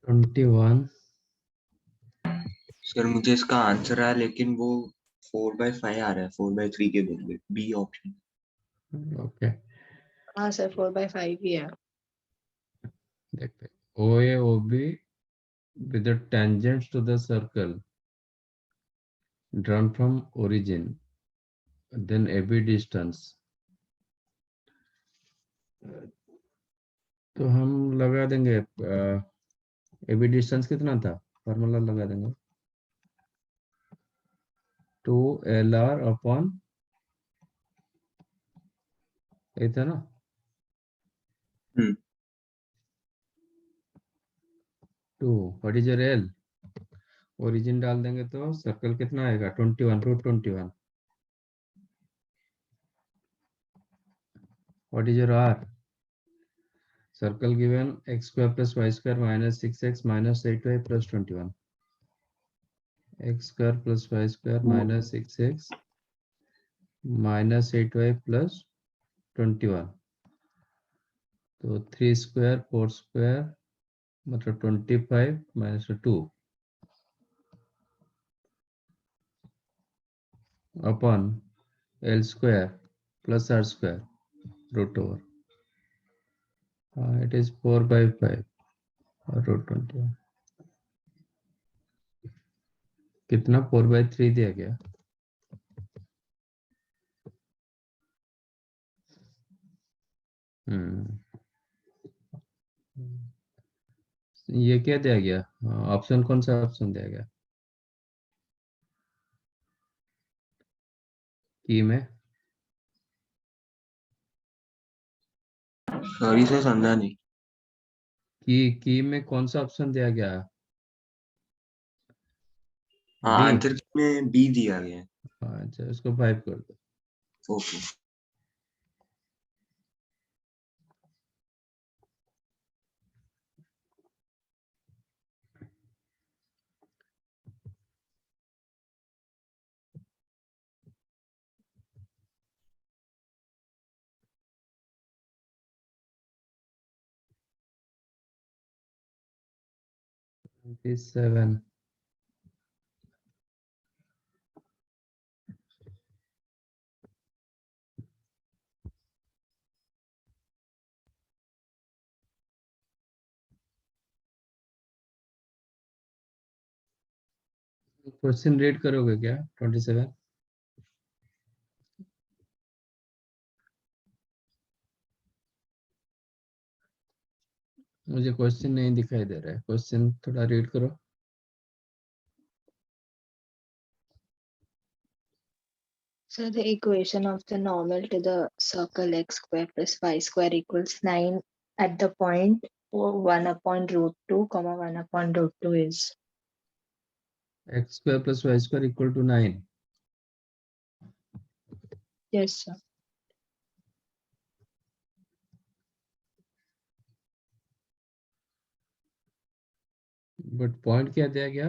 21। Sir मुझे इसका answer आया, लेकिन वो 4/5 आ रहा है, 4/3 के बदले बी ऑप्शन। ओके, हाँ सर 4/5 ही है। देखते O A O B with the tangents to the circle drawn from origin, then AB distance। तो हम लगा देंगे AB डिस्टेंस कितना था, फार्मूला लगा देंगे 2LR अपॉन, ये था ना 2, what is your L, origin डाल देंगे तो सर्कल कितना आएगा 21 root 21। What is your R, circle given x square plus y square minus 6x minus 8y plus 21, x square plus y square minus 6x minus 8y plus 21, तो 3 square 4 square मतलब 25 minus 2 upon L square plus R square root over, it is 4/5 और root 21 कितना 4/3 दिया गया। ये क्या दिया गया, ऑप्शन कौन सा ऑप्शन दिया गया की में, सॉरी सर, समझा नहीं। की में कौन सा ऑप्शन दिया गया, हाँ, बी। आंसर में बी दिया गया है। अच्छा, इसको 5 कर दो। ओके। Is 7। क्वेश्चन रीड करोगे क्या 27। मुझे क्वेश्चन नहीं दिखाई दे रहा है, क्वेश्चन थोड़ा रीड करो। So the equation of the normal to the circle x square plus y square equals 9 at the point 1 upon root 2, 1 upon root 2 is? x square plus y square equal to 9। Yes sir. But point क्या दिया गया,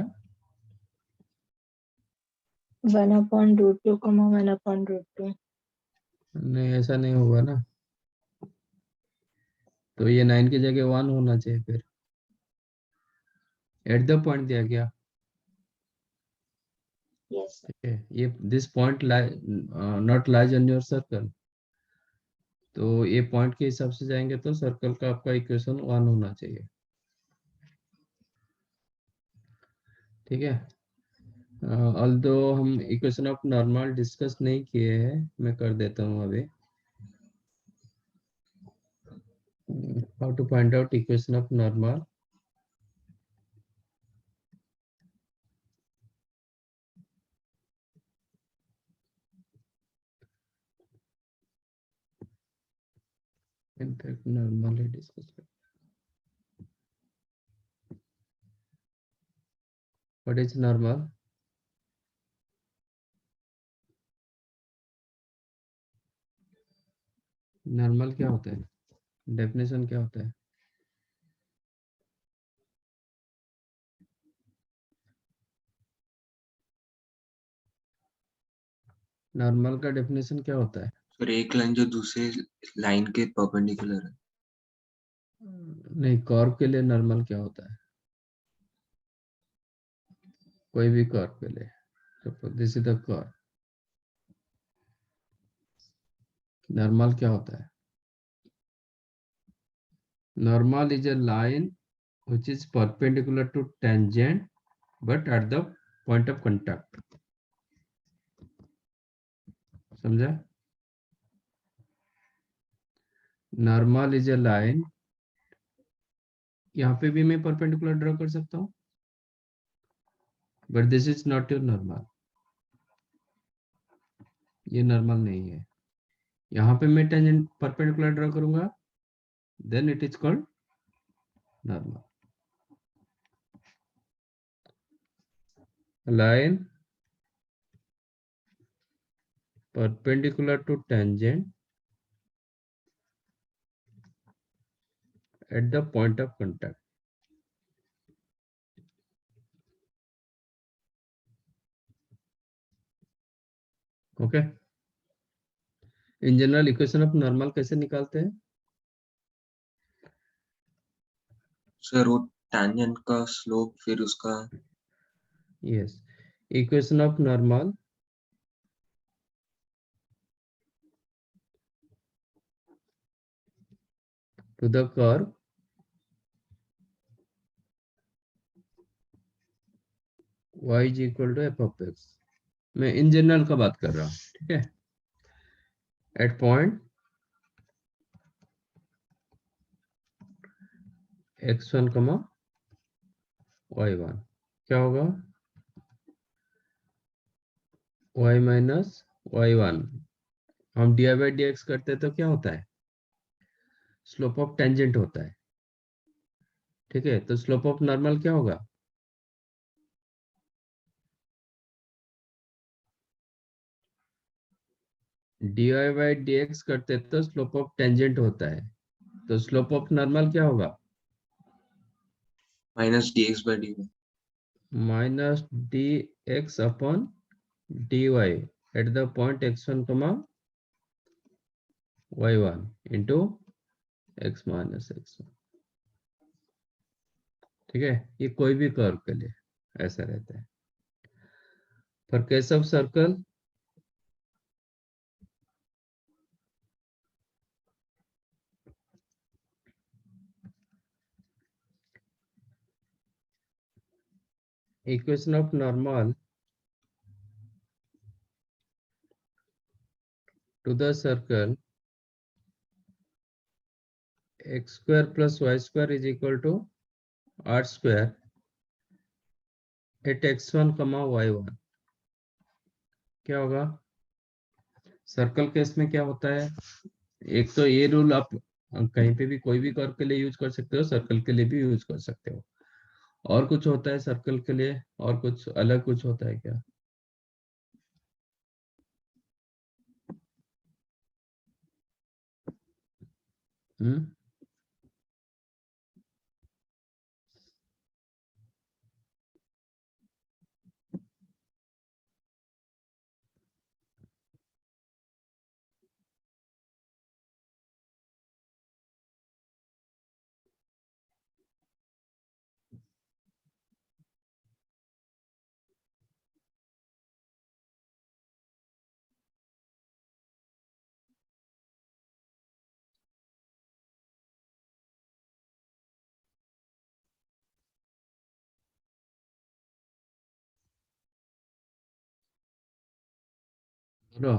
1 upon root 2, 1 upon root 2. नहीं ऐसा नहीं होगा ना, तो ये 9 की जगह 1 होना चाहिए, फिर एट द पॉइंट दिया गया। Yes sir. ठीक है, ये this point not lies on your circle, तो ये पॉइंट के हिसाब से जाएंगे तो सर्कल का आपका इक्वेशन 1 होना चाहिए। ठीक है, ऑल्दो हम इक्वेशन ऑफ नॉर्मल डिस्कस नहीं किए हैं, मैं कर देता हूँ अभी। How to find out equation of normal. In fact normal ही डिस्कस कर, व्हाट इज नॉर्मल। नॉर्मल क्या होता है, डेफिनेशन क्या होता है। नॉर्मल का डेफिनेशन क्या होता है। सर एक लाइन जो दूसरे लाइन के परपेंडिकुलर है। नहीं, कर्व के लिए नॉर्मल क्या होता है। कोई भी कर्व के लिए, suppose this is the curve, normal क्या होता है? Normal is a line which is perpendicular to tangent but at the point of contact. समझा? नॉर्मल इज अ लाइन, यहाँ पे भी मैं परपेंडिकुलर ड्रॉ कर सकता हूँ, but this is not your normal, ये नॉर्मल नहीं है। यहाँ पे मैं टेंजेंट परपेंडिकुलर ड्रॉ करूंगा, then it is called normal. Line perpendicular to tangent at the point of contact. Okay, in general equation of normal कैसे निकालते हैं? सर वो tangent का स्लोप फिर उसका yes, equation of normal to the curve y is equal to f of x। मैं in general का बात कर रहा हूँ, ठीक है। Eight point x1 comma y1 क्या होगा? y माइनस y1, हम डी बाई डी एक्स करते हैं तो क्या होता है? स्लोप ऑफ टेंजेंट होता है, ठीक है। तो स्लोप ऑफ नॉर्मल क्या होगा? डी बाई डी एक्स करते तो स्लोप ऑफ टेंजेंट होता है, तो स्लोप ऑफ नॉर्मल क्या होगा? Minus dx/dy। Minus D X upon D Y at the point x1 comma y1 into x minus x1, ठीक है। ये कोई भी कर्व के लिए ऐसा रहता है। For case of circle, equation of normal to the circle x square plus y square is equal to r square at x1 comma y1 क्या होगा? सर्कल केस में क्या होता है? एक तो ये रूल आप कहीं पे भी कोई भी कर्व के लिए यूज कर सकते हो, सर्कल के लिए भी यूज कर सकते हो। और कुछ होता है सर्कल के लिए, और कुछ अलग कुछ होता है क्या? हम्म, बोलो।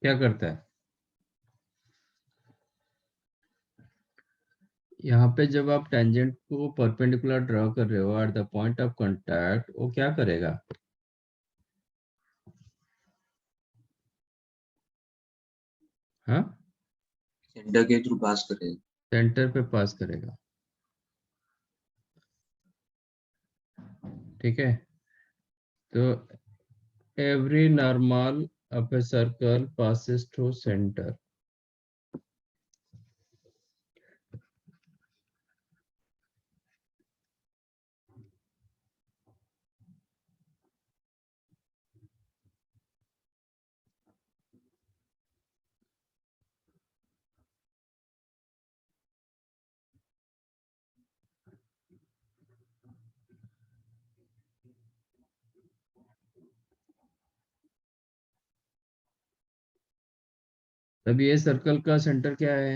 क्या करता है? यहाँ पे जब आप टेंजेंट को परपेंडिकुलर ड्रॉ कर रहे हो eight the point of contact, वो क्या करेगा? हाँ, सेंटर के थ्रू पास करेगा। सेंटर पे पास करेगा। ठीक है, तो every normal of a circle passes through center. तब ये सर्कल का सेंटर क्या है?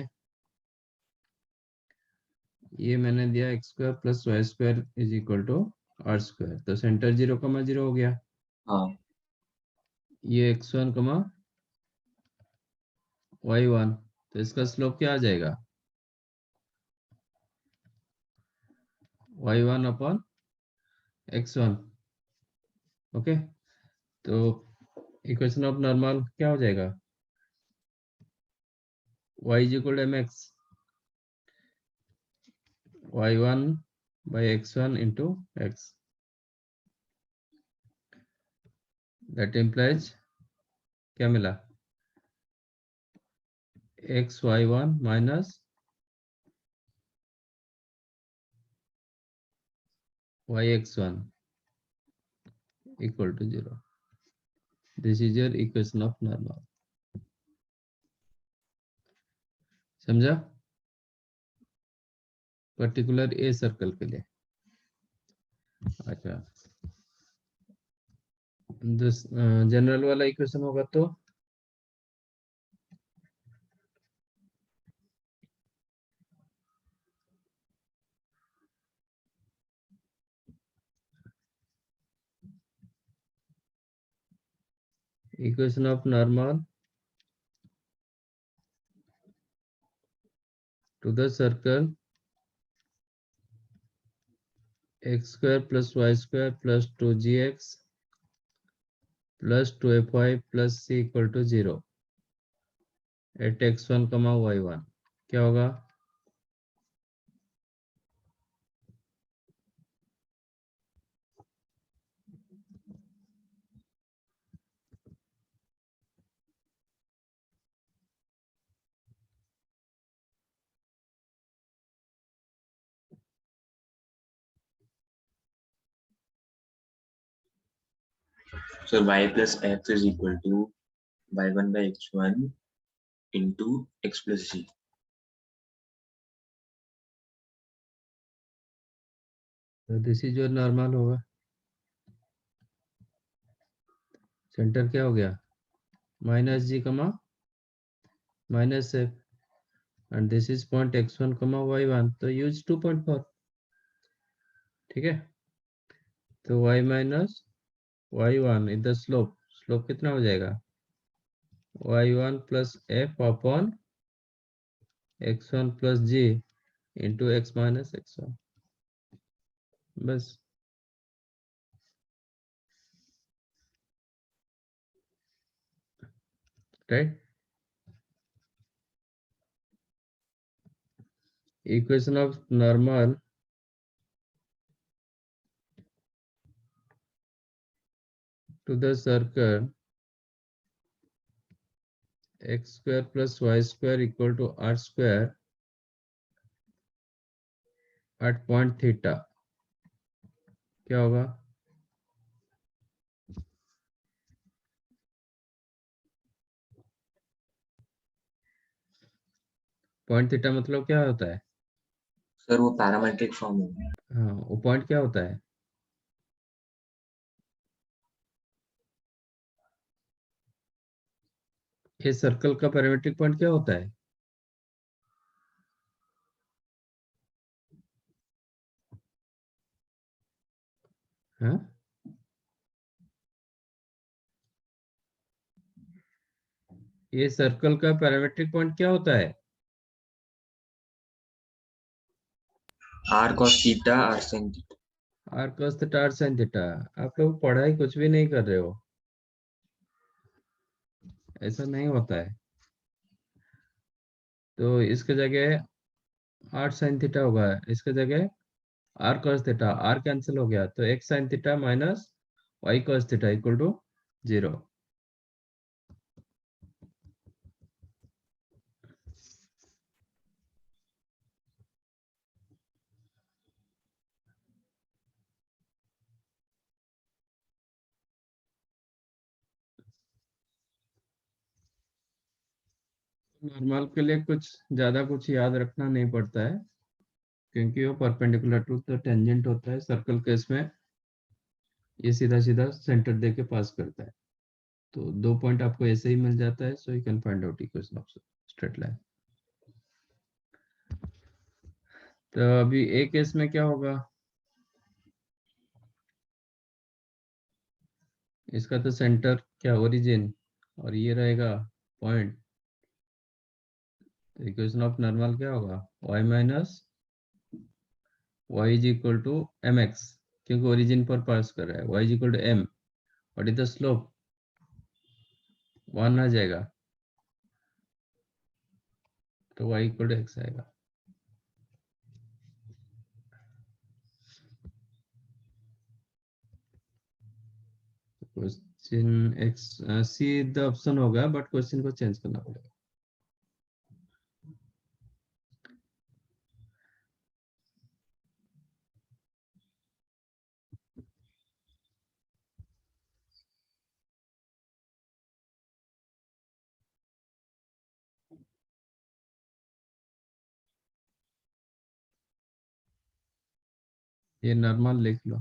ये मैंने दिया X square plus Y square is equal to R square, तो सेंटर 0,0 हो गया। हाँ ये x1 y1, तो इसका स्लोप क्या आ जाएगा? y1 upon x1। ओके, तो इक्वेशन ऑफ नॉर्मल क्या हो जाएगा? y is equal to mx y1 by x1 into x, that implies क्या मिला? x y1 minus y x1 equal to 0. This is your equation of normal. समझा? Particular a circle के लिए। अच्छा, general वाला इक्वेशन होगा तो equation of normal to the circle x square plus Y square plus 2gx plus 2fy plus c equal to 0 at x1 y1 क्या होगा? so y plus x is equal to y1 by x1 into x plus g. तो this is your normal होगा। Centre क्या हो गया? Minus g minus f, and this is point x1 y1, तो use 2.4। ठीक है, तो y minus y1 is the slope. Slope कितना हो जाएगा? y1 plus f upon x1 plus g into x minus x1, बस। Right, equation of normal to the circle x square plus y square equal to r square at point theta क्या होगा? Point theta मतलब क्या होता है? Sir वो parametric form है। हाँ, वो पॉइंट क्या होता है? ये सर्कल का पैरामेट्रिक पॉइंट क्या होता है? हाँ, ये सर्कल का पैरामेट्रिक पॉइंट क्या होता है? r cos theta r sin theta. R cos theta r sin theta. आप लोग पढ़ाई कुछ भी नहीं कर रहे हो, ऐसा नहीं होता है। तो इसके जगह आर sin थीटा होगा, इसके जगह r cos theta, r cancel हो गया तो x sin theta minus y cos theta equal to 0। Normal के लिए कुछ ज्यादा कुछ याद रखना नहीं पड़ता है, क्योंकि वो परपेंडिकुलर टू द टेंजेंट होता है। सर्कल केस में ये सीधा सीधा सेंटर दे के पास करता है, तो 2 पॉइंट आपको ऐसे ही मिल जाता है। So you can find out equation of straight line. तो अभी ए केस में क्या होगा, इसका तो सेंटर क्या ओरिजिन और ये रहेगा पॉइंट, तो इक्वेशन ऑफ नॉर्मल क्या होगा, y minus y is equal to m x, क्योंकि ओरिजिन पर पास कर रहा है। y is equal to m, what is the slope, 1 आ जाएगा, तो y इक्वल टू एक्स आएगा। Question x see the option होगा, बट क्वेश्चन को चेंज करना पड़ेगा। ये नॉर्मल लिख लो।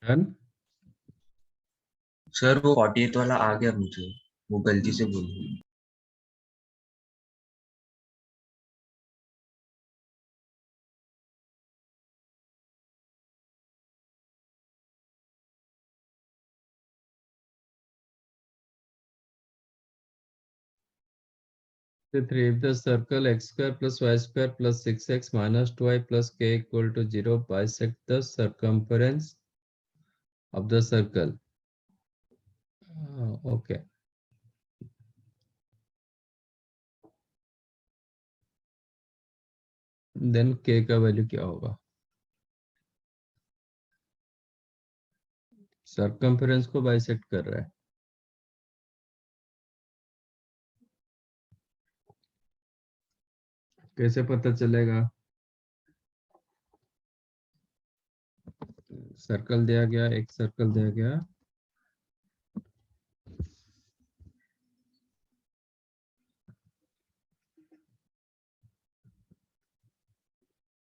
डन। सर वो 48 वाला आ गया मुझे, वो गलती से बोल दिया। Three, if the circle x square plus y square plus 6x minus 2y plus k equal to 0 bisect the circumference of the circle. Okay. Then k का वैल्यू क्या होगा? सर्कम्फरेंस को बाइसेक्ट कर रहा है। कैसे पता चलेगा? सर्कल दिया गया, एक सर्कल दिया गया,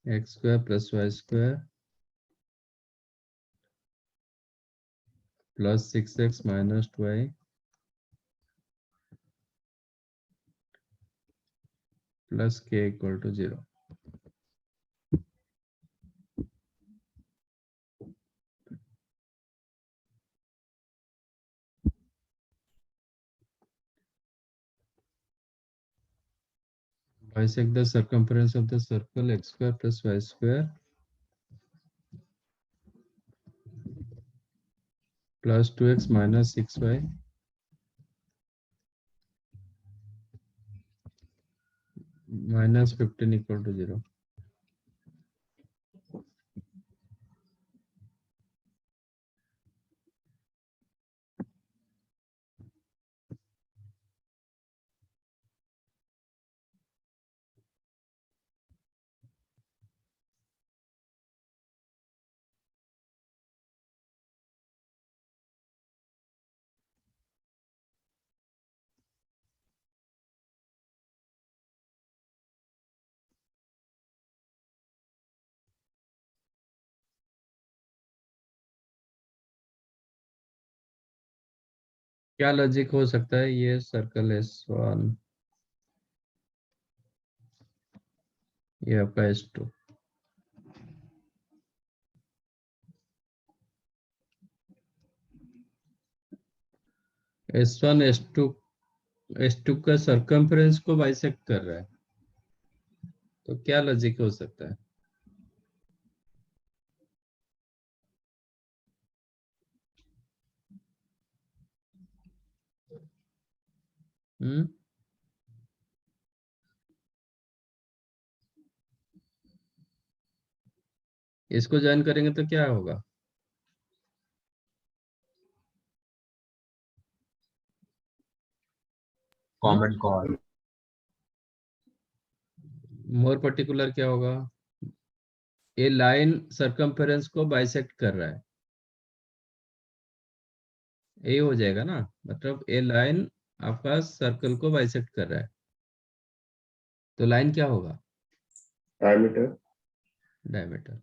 x square plus Y square plus 6x minus 2y plus k equal to 0। Bisect the circumference of the circle x square plus y square plus 2x minus 6y minus 15 equal to 0। क्या logic हो सकता है? ये circle S1, ये आपका S2। S1 S2 का circumference को bisect कर रहा है, तो क्या लॉजिक हो सकता है? हम्म, इसको ज्वाइन करेंगे तो क्या होगा? Common call. मोर पर्टिकुलर क्या होगा? ये लाइन सर्कम्फरेंस को बाइसेक्ट कर रहा है, ये हो जाएगा ना। मतलब ये लाइन आपका सर्कल को बाइसेक्ट कर रहा है, तो लाइन क्या होगा? डायमीटर। डायमीटर।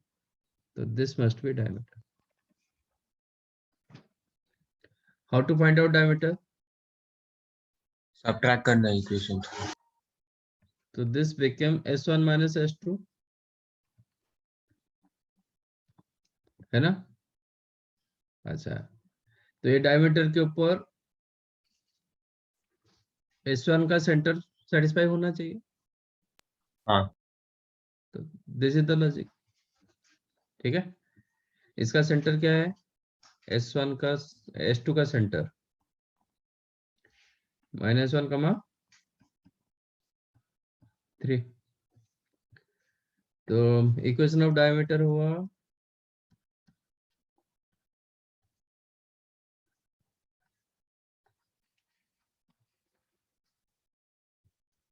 तो this must be diameter. How to find out diameter? Subtract करना इक्वेशन। तो this become S1 minus S2, है ना? अच्छा, तो ये डायमीटर के ऊपर S1 का सेंटर सेटिस्फाई होना चाहिए। हाँ। तो दिस इज द लॉजिक। ठीक है, इसका सेंटर क्या है? S1 का S2 का सेंटर -1, 3। तो इक्वेशन ऑफ डायमीटर हुआ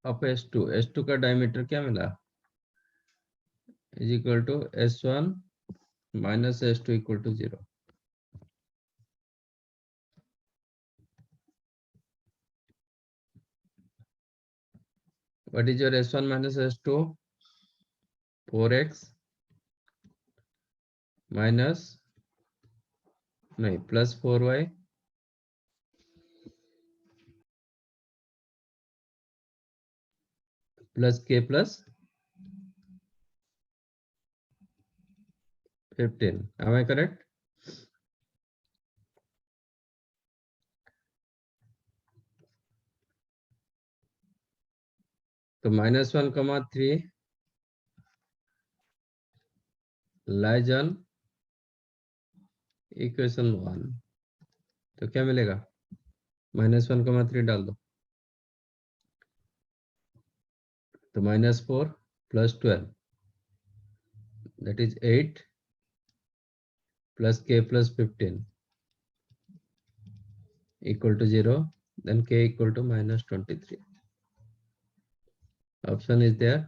ऑफ S2 का डायमीटर क्या मिला? Is equal to S1 minus S2 equal to 0। What is your S1 minus S2? 4x minus नहीं, +4y +k +15. Am I correct? तो -1, 3 lies on इक्वेशन 1. तो क्या मिलेगा? -1, 3 डाल दो. तो -4 +12, that is 8 + k +15 equal to 0. Then k equal to -23. Option is there.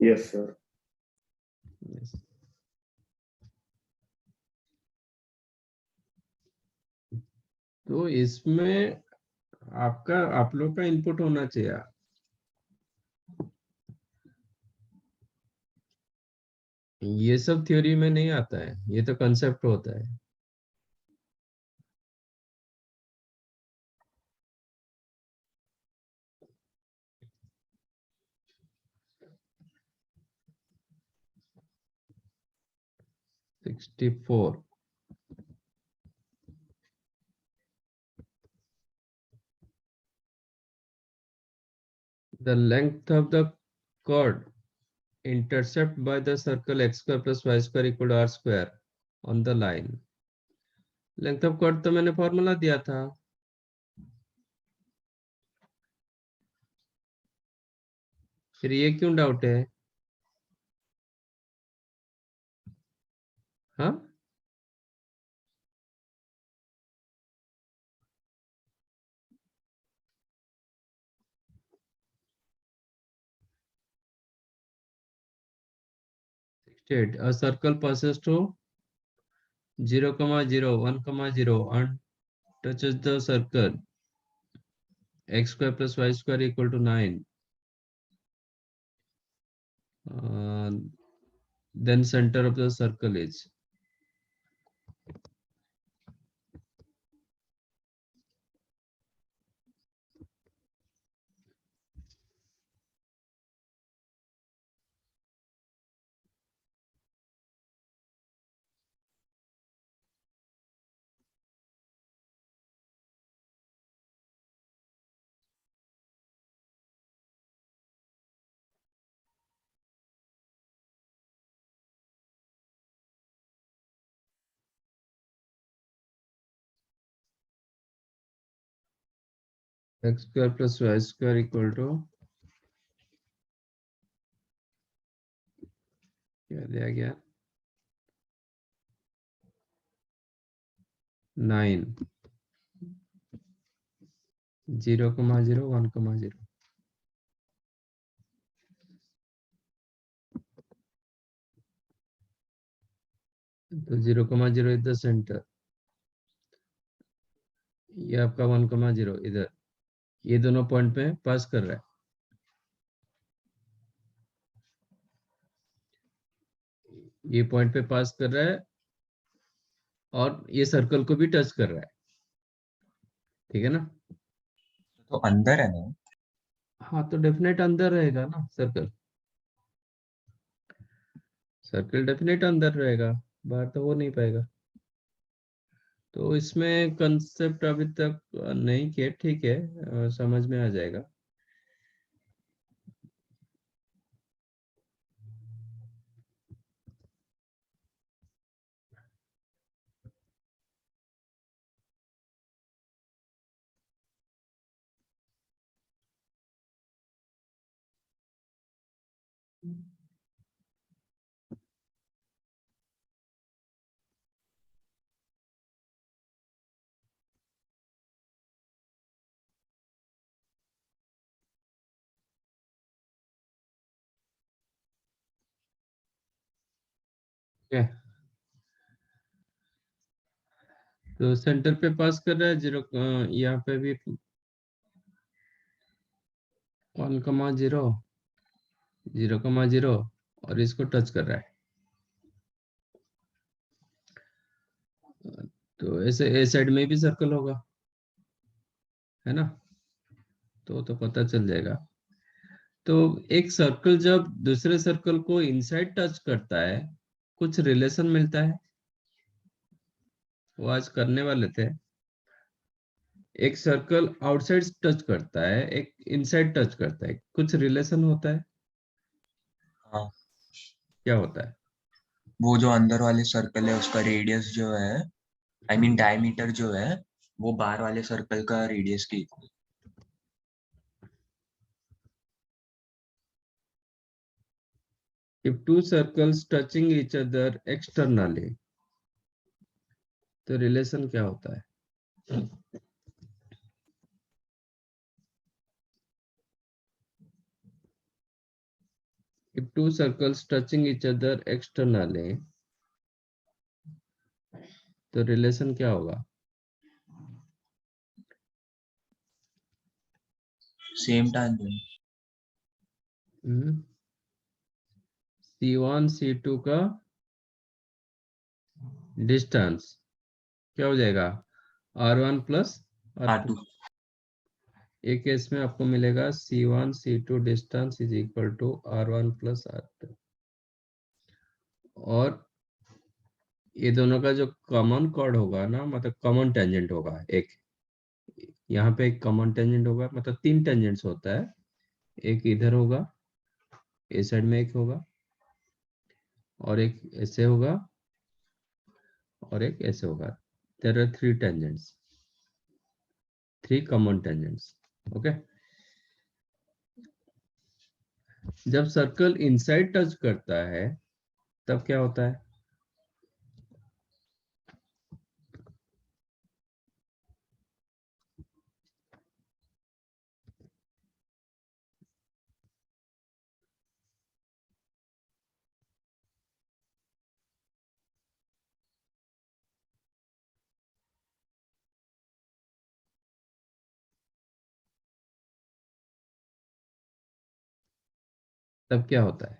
Yes, sir. Yes. तो इसमें आप लोग का इनपुट होना चाहिए. ये सब थ्योरी में नहीं आता है, ये तो कंसेप्ट होता है. +64. The length of the chord intercept by the circle x square plus y square equal to r square on the line. Length of chord तो मैंने फॉर्मूला दिया था. फिर ये क्यों डाउट है? हाँ, state a circle passes to 0, 0, 1, 0 and touches the circle x square plus y square equal to 9. Then center of the circle is x square plus y square equal to क्या दिया गया? 9, 0, 0, 1, 0. तो 0, 0 इज द सेंटर. ये आपका 1, 0 इधर. ये दोनों point पे पास कर रहा है. ये पॉइंट पे पास कर रहा है और ये सर्कल को भी टच कर रहा है. ठीक है ना? तो अंदर है ना? हाँ, तो डेफिनेट अंदर रहेगा ना सर्कल. सर्कल डेफिनेट अंदर रहेगा, बाहर तो हो नहीं पाएगा. तो इसमें कंसेप्ट अभी तक नहीं किया. ठीक है, समझ में आ जाएगा. ठीक है, तो सेंटर पे पास कर रहा है 0. यहाँ पे भी 1, 0, 0, 0 और इसको टच कर रहा है. तो ऐसे ए साइड में भी सर्कल होगा, है ना? तो पता चल जाएगा। तो एक सर्कल जब दूसरे सर्कल को इनसाइड टच करता है, कुछ रिलेशन मिलता है, वो आज करने वाले थे। एक सर्कल आउटसाइड टच करता है, एक इनसाइड टच करता है, कुछ रिलेशन होता है। हाँ, क्या होता है? वो जो अंदर वाले सर्कल है उसका रेडियस जो है, आई मीन डायमीटर जो है, वो बाहर वाले सर्कल का रेडियस के equal. If two circles touching each other externally, तो रिलेशन क्या होता है? If two circles touching each other externally, तो रिलेशन क्या होगा? Same tangent. C1 C2 का डिस्टेंस क्या हो जाएगा? R1 plus R2। एक केस में आपको मिलेगा C1 C2 distance is equal to R1 plus R2, और ये दोनों का जो कॉमन कॉर्ड होगा ना, मतलब कॉमन टेंजेंट होगा, एक यहाँ पे एक कॉमन टेंजेंट होगा, मतलब 3 टेंजेंट्स होता है। एक इधर होगा, इस साइड में एक होगा, और एक ऐसे होगा, और एक ऐसे होगा। There are 3 tangents, 3 common tangents. Okay. जब सर्कल इनसाइड टच करता है तब क्या होता है? तब क्या होता है?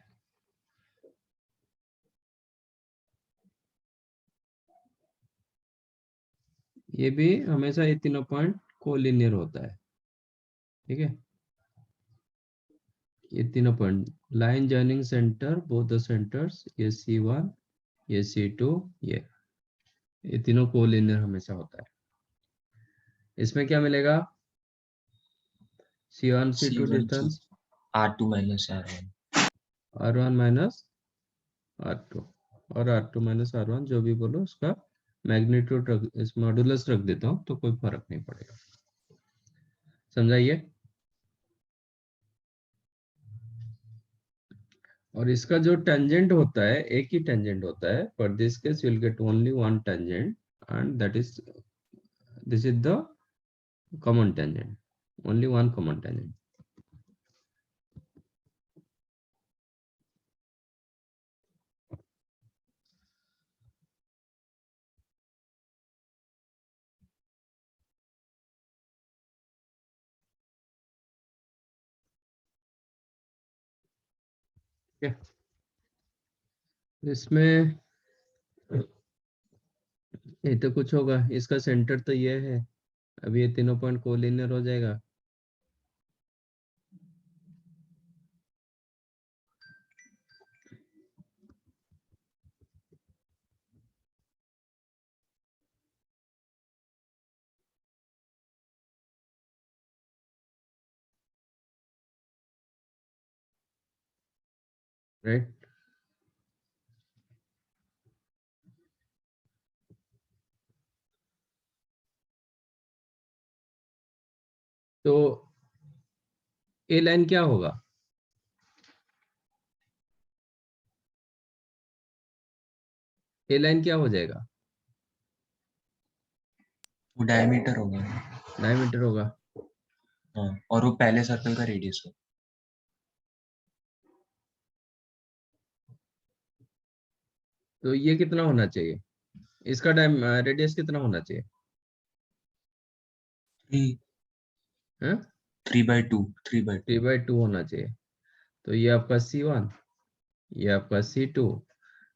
ये भी हमेशा ये तीनों पॉइंट कोलिनियर होता है, ठीक है? ये तीनों point line joining centre, both the centres, ये C1 ये C2, ये तीनों कोलिनियर हमेशा होता है। इसमें क्या मिलेगा? C1 C2 C1 distance R2 minus R1। R1 minus R2, और R2 माइनस R1 जो भी बोलो, उसका मैग्नीट्यूड रख, इस मॉडुलस रख देता हूँ तो कोई फर्क नहीं पड़ेगा। समझाइए? और इसका जो टेंजेंट होता है, एक ही टेंजेंट होता है, पर this case you will get only one tangent, and that is, this is the common tangent, only one common tangent. इसमें ये तो कुछ होगा, इसका सेंटर तो ये है, अभी ये तीनों पॉइंट कोलिनियर हो जाएगा। राइट? तो ए लाइन क्या होगा? ए लाइन क्या हो जाएगा? वो डायमीटर होगा। डायमीटर होगा। हाँ, और वो पहले सर्कल का रेडियस होगा। तो ये कितना होना चाहिए? इसका टाइम रेडियस कितना होना चाहिए? 3 हाँ, 3/2 3/2। 3/2 होना चाहिए। तो ये आपका C1, ये आपका C2,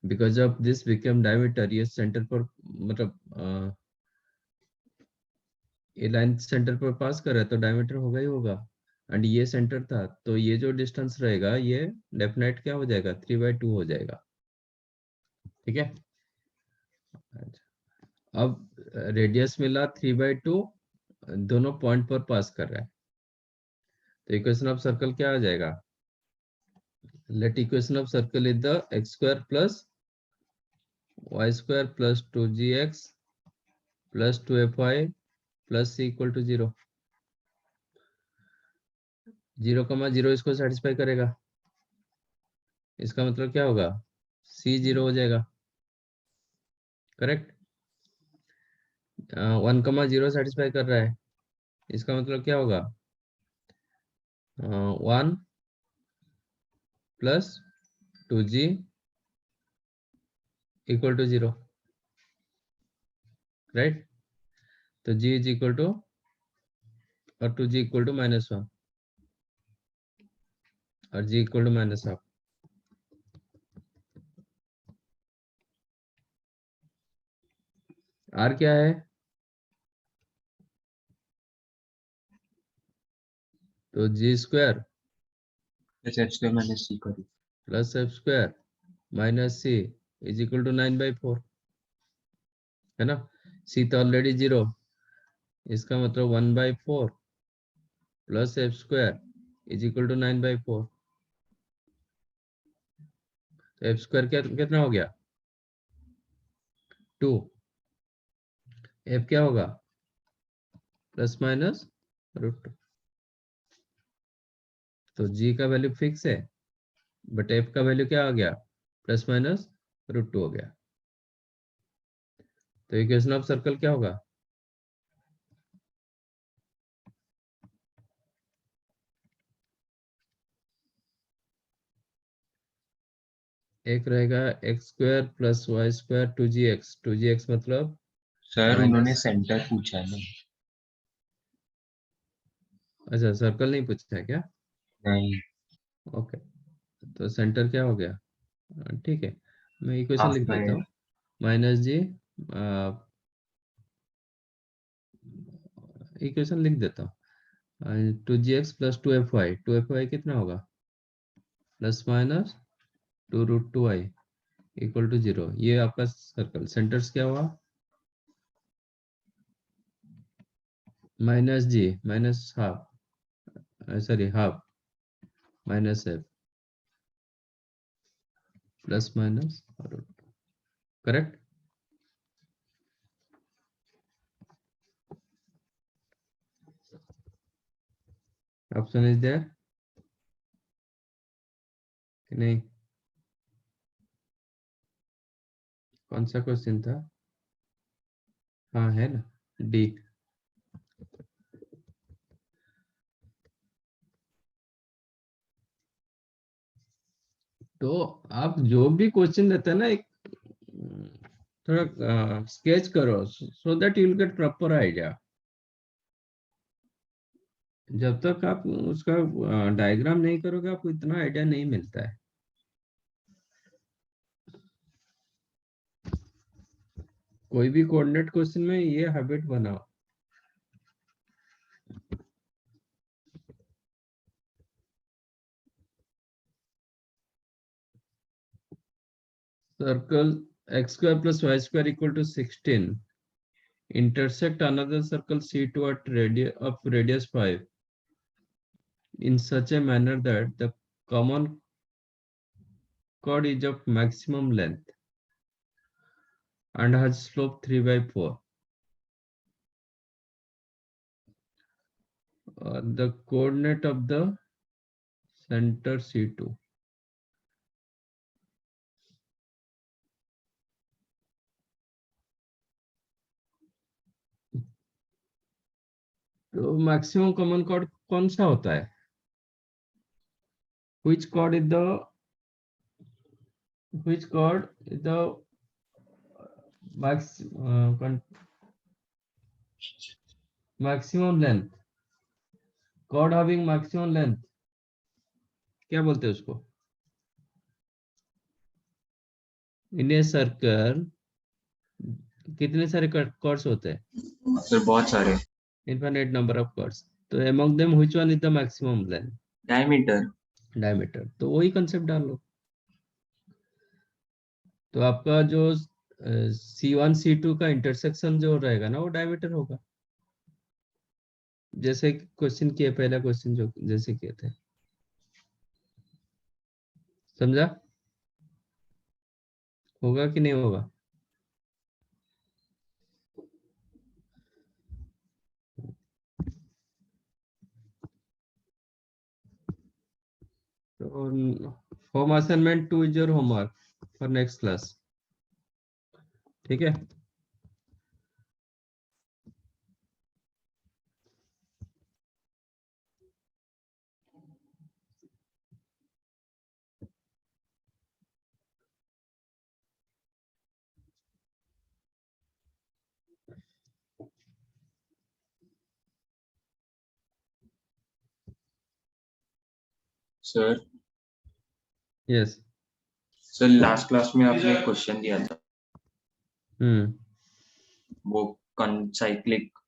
because of this become diameter, ये सेंटर पर, मतलब ये लाइन सेंटर पर पास कर रहा है तो डायमीटर होगा ही होगा, एंड ये सेंटर था तो ये जो डिस्टेंस रहेगा ये डेफिनेट क्या हो जाएगा, 3/2 हो जाएगा। ठीक है, अच्छा। अब रेडियस मिला 3/2, दोनों पॉइंट पर पास कर रहा है, तो इक्वेशन ऑफ सर्कल क्या आ जाएगा, let equation of circle is the x² plus y² plus 2gx plus 2fy plus c equal to 0। 0,0 इसको सेटिस्फाई करेगा, इसका मतलब क्या होगा, c 0 हो जाएगा, करेक्ट। 1,0 सेटिस्फाई कर रहा है, इसका मतलब क्या होगा, 1 plus 2g equal to 0, right. तो g इज इक्वल टू, और 2g इक्वल टू -1 और g इक्वल टू -1/2। r क्या है, तो g² plus H square minus C करो। Plus f² minus c is equal to 9/4, है ना। c तो ऑलरेडी 0, इसका मतलब 1/4 plus f² is equal to 9/4। तो f² कितना हो गया, 2। f क्या होगा, प्लस माइनस √2। तो g का वैल्यू फिक्स है, बट f का वैल्यू क्या आ गया, प्लस माइनस √2 हो गया। तो इक्वेशन ऑफ सर्कल क्या होगा, एक रहेगा x² plus y² 2gx, 2gx मतलब सर उन्होंने माइनस, सेंटर पूछा है ना। अच्छा सर्कल नहीं पूछा है क्या, नहीं, ओके। तो सेंटर क्या हो गया, ठीक है, मैं इक्वेशन हाफ लिख देता बाय हूँ, माइनस जी, इक्वेशन लिख देता हूँ, 2gx प्लस 2fy कितना होगा, plus minus 2√2i equal to 0। ये आपका सर्कल, सेंटर्स क्या हुआ, minus g minus half, sorry half minus f plus minus, correct. Option is there कि नहीं, कौन सा क्वेश्चन था, हाँ है ना, डी। तो आप जो भी क्वेश्चन देते हैं ना, एक थोड़ा स्केच करो, so that you will get proper idea. जब तक आप उसका डायग्राम नहीं करोगे आपको इतना आइडिया नहीं मिलता है। कोई भी कोऑर्डिनेट क्वेश्चन में ये हैबिट बनाओ। Circle x² plus y² equal to 16 intersect another circle C2 at radius 5 in such a manner that the common chord is of maximum length and has slope 3/4. The coordinate of the center C2. तो maximum common chord कौन सा होता है, which chord is the max maximum length, chord having maximum length, क्या बोलते हैं उसको, इन a circle कितने सारे कॉर्ड्स होते हैं, सर बहुत सारे। infinite number of chords. तो among them which one is the maximum length? diameter. Diameter. तो वही concept डाल लो. तो आपका जो C1 C2 का इंटरसेक्शन जो रहेगा ना वो डायमीटर होगा, जैसे क्वेश्चन किए, पहला क्वेश्चन जो जैसे किए थे. समझा? होगा कि नहीं होगा? तो home assignment 2 is your homework for next class. ठीक है. Sir, yes. sir last class में आपने क्वेश्चन दिया था वो कॉन्साइक्लिक,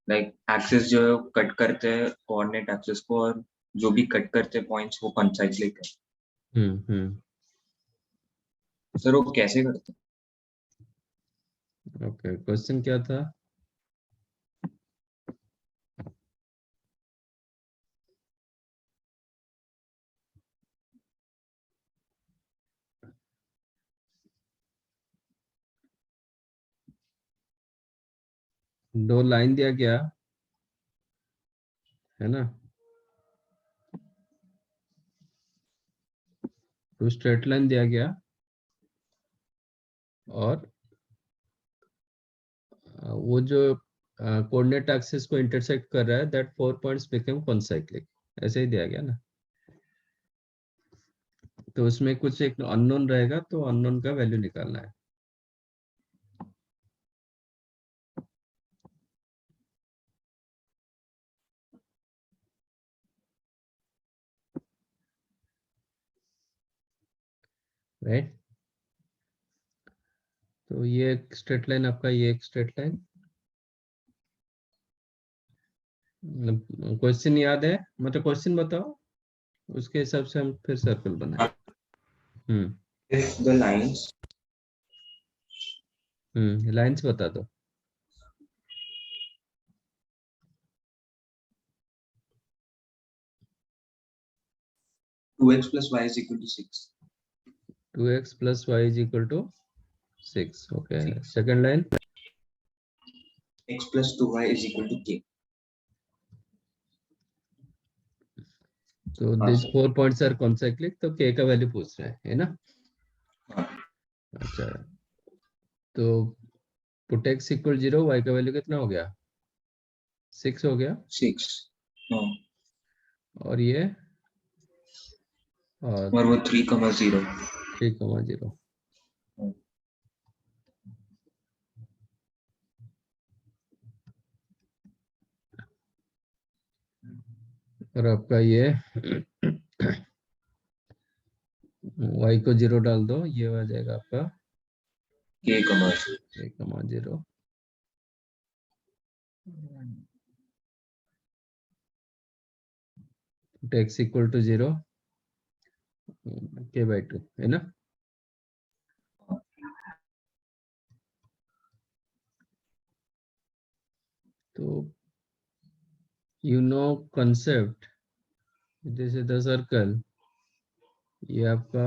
लाइक एक्सिस जो है कट करते हैं कोऑर्डिनेट एक्सिस को, और जो भी कट करते हैं पॉइंट्स वो कॉन्साइक्लिक है. सर वो कैसे करते हैं? ओके, क्वेश्चन क्या था? दो लाइन दिया गया है ना, तो स्ट्रेट लाइन दिया गया और वो जो कोऑर्डिनेट एक्सिस को इंटरसेक्ट कर रहा है, दैट 4 पॉइंट्स बिकम कॉन्साइक्लिक. ऐसे ही दिया गया ना. तो उसमें कुछ एक अननोन रहेगा, तो अननोन का वैल्यू निकालना है. राइट. तो ये एक स्ट्रेट लाइन आपका, ये एक स्ट्रेट लाइन. क्वेश्चन याद है? मतलब क्वेश्चन बताओ, उसके हिसाब से हम फिर सर्कल बनाए. If the lines लाइंस बता दो. Two x plus y is equal to 6, 2x plus y is equal to 6. Okay. 6, Second line. x plus 2y is equal to k. So हाँ these sir. 4 points are concyclic. तो k का value पूछ रहे हैं, है ना? हाँ. अच्छा. तो put x equal 0, y का वैल्यू कितना हो गया? 6 हो गया. 6. हाँ. और ये और वो 3,0. 3,0. और आपका ये y को 0 डाल दो, ये आ जाएगा आपका k, 0. Put x equal to 0, k/2, है ना? तो you know concept, this is the circle, ये आपका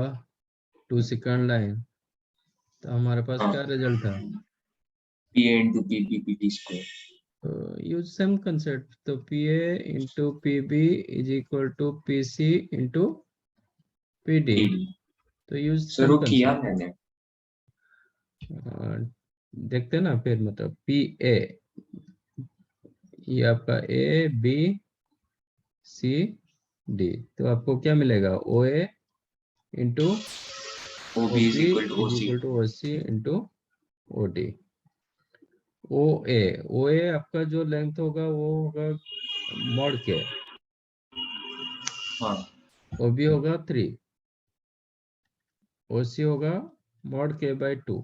2 सेकंड लाइन. तो हमारे पास हाँ. क्या रिजल्ट था? pa into pp pt square. तो यूज सेम कंसेप्ट. तो pa into pb is equal to pc into pd. pd. तो यूज सर सेम वो किया कंसेप्ट. मैंने. देखते हैं ना फिर. मतलब pa ये आपका a b c d. तो आपको क्या मिलेगा? oa into ob ob is is equal to oc. Equal to oc into od. OA आपका जो लेंथ होगा वो होगा मॉड के. हाँ. ओबी होगा 3, ओसी होगा मॉड k/2,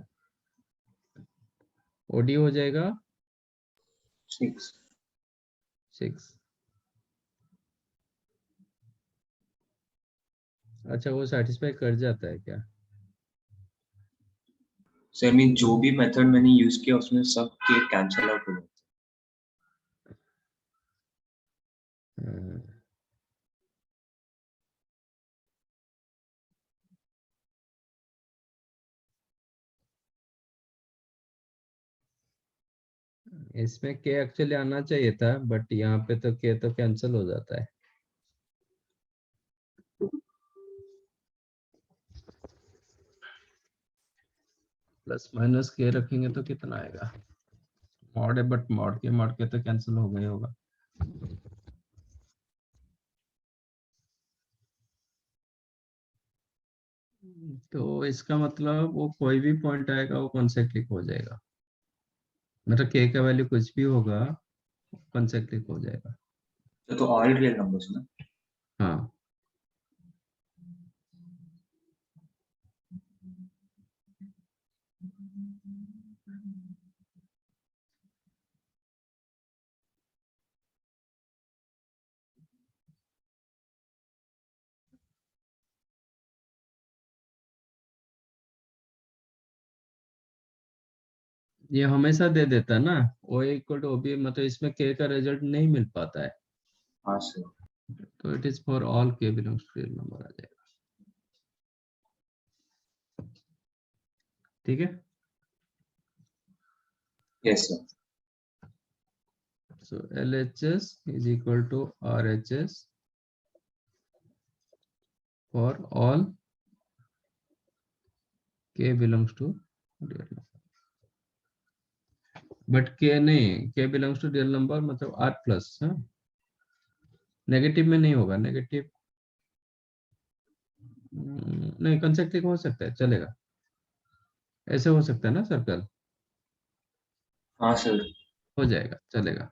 ओडी हो जाएगा 6. 6। अच्छा, वो सेटिस्फाई कर जाता है क्या? सर मीन जो भी मेथड मैंने यूज किया उसमें सब के कैंसिल आउट हो गए। इसमें के एक्चुअली आना चाहिए था, बट यहाँ पे तो के तो कैंसिल हो जाता है। प्लस माइनस के रखेंगे तो कितना आएगा? मॉड है, बट मॉड के तो कैंसिल हो गया होगा। तो इसका मतलब वो कोई भी पॉइंट आएगा वो कॉन्सेक्ट्रिक हो जाएगा, मतलब के का वैल्यू कुछ भी होगा कॉन्सेक्ट्रिक हो जाएगा। तो ऑल रियल नंबर्स ना। हाँ, ये हमेशा दे देता है ना, ओ इक्वल टू बी, मतलब इसमें के का रिजल्ट नहीं मिल पाता है। हाँ सर। तो इट इज फॉर ऑल के बिलोंग्स टू रियल नंबर आ जाएगा। ठीक है। Yes sir. So LHS is equal to RHS for all K belongs to real number. But K नहीं, K belongs to real number मतलब R plus, हाँ, negative में नहीं होगा, नेगेटिव नहीं, कंसेक्टिव हो सकता है, चलेगा, ऐसे हो सकता है ना सर्कल, हाँ सर। हो जाएगा, चलेगा।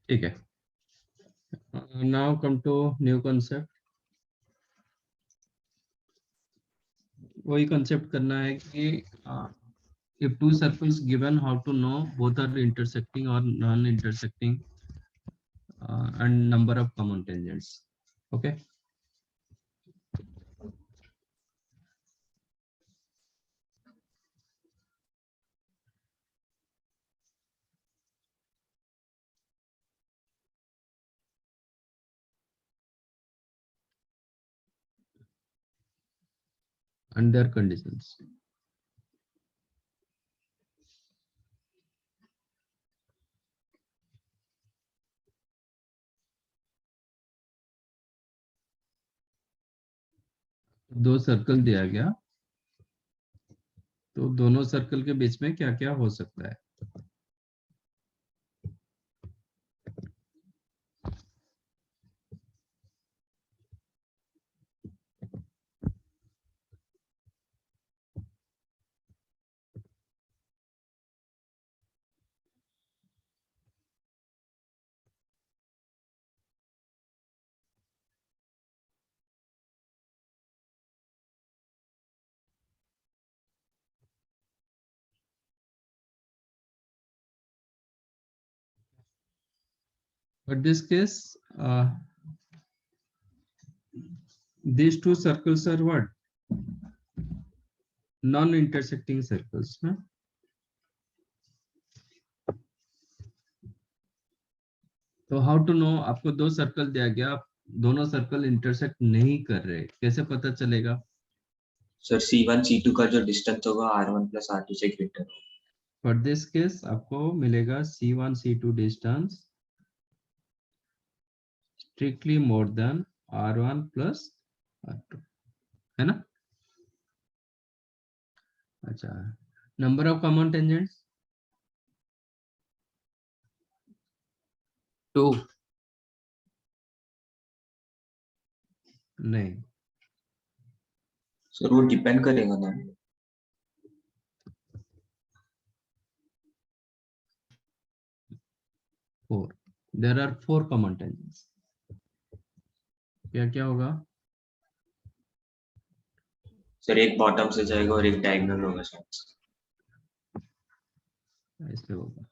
ठीक है। Now come to new concept. वही कॉन्सेप्ट करना है कि if two circles given, how to know both are intersecting or non-intersecting, and number of common tangents. Okay. Under conditions. दो सर्कल दिया गया, तो दोनों सर्कल के बीच में क्या क्या हो सकता है? But this case, these two circles are what? Non-intersecting circles. Huh? तो हाउ टू नो, आपको दो सर्कल दिया गया, आप दोनों सर्कल इंटरसेक्ट नहीं कर रहे, कैसे पता चलेगा? सर C1 C2 का जो डिस्टेंस होगा R1 प्लस R2 से ग्रेटर होगा। फॉर दिस केस आपको मिलेगा C1 C2 distance strictly more than R1 plus R2, है ना? अच्छा, नंबर ऑफ कॉमन टेंजेंट्स 2 नहीं, सर वो डिपेंड करेगा ना। 4, देयर आर 4 कॉमन टेंजेंट्स। क्या क्या होगा? सर एक बॉटम से जाएगा और एक डायगोनल होगा शायद से। ऐसे होगा।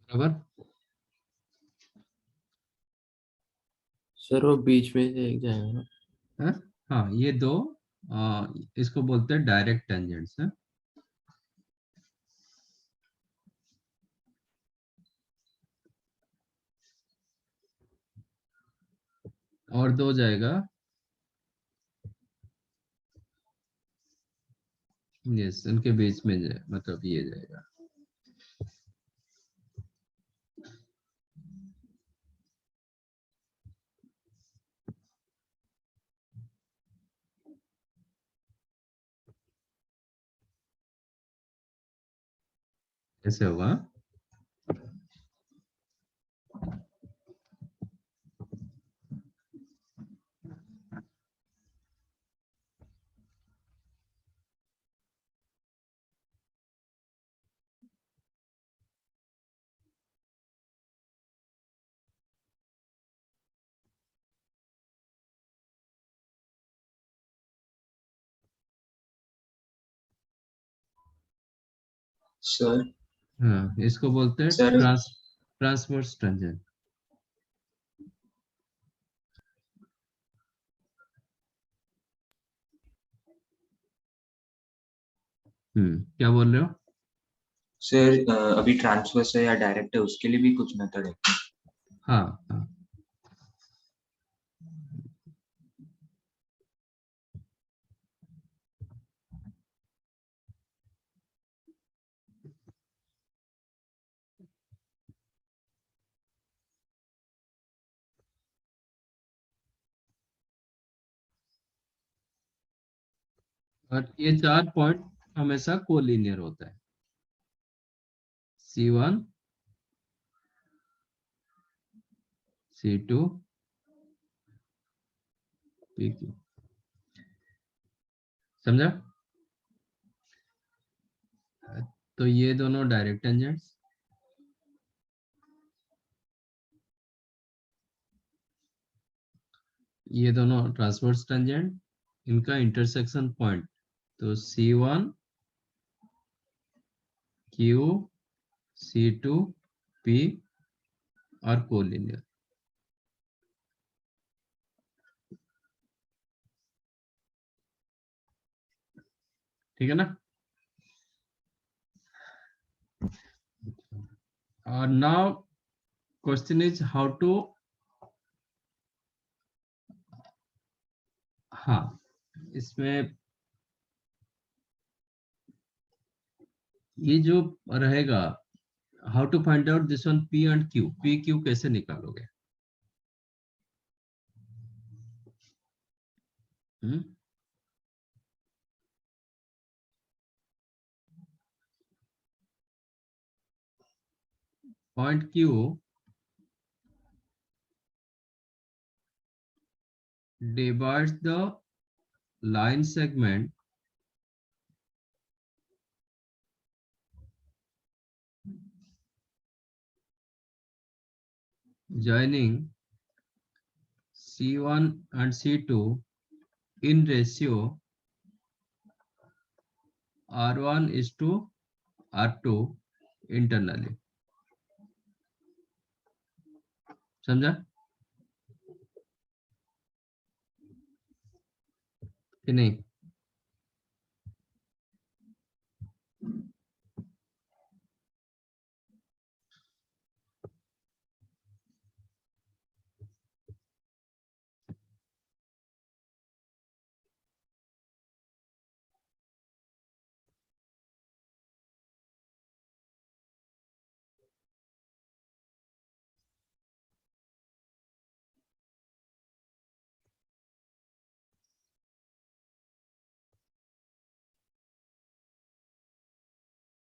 बराबर। सर वो बीच में से एक जाएगा ना। हाँ हाँ, ये दो इसको बोलते हैं डायरेक्ट टेंजेंट्स है। और दो जाएगा, यस, उनके बीच में जाए, मतलब ये जाएगा। ऐसे होगा। सर हाँ, इसको बोलते हैं सर ट्रांसवर्स टेंजेंट। क्या बोल रहे हो? सर अभी ट्रांसफर्स है या डायरेक्ट है उसके लिए भी कुछ मेथड है? हाँ हाँ, और ये चार पॉइंट हमेशा कोलिनियर होता है। C1, C2, PQ। समझा? तो ये दोनों डायरेक्ट टेंजेंट्स, ये दोनों ट्रांसवर्स टेंजेंट, इनका इंटरसेक्शन पॉइंट तो C1, Q, C2, P और कोलिनियर। ठीक है ना? और now question is how to, हाँ, इसमें ये जो रहेगा, how to find out this one P and Q, P Q कैसे निकालोगे? Point Q divides the line segment joining C1 and C2 in ratio R1 is to R2 internally। समझा कि नहीं?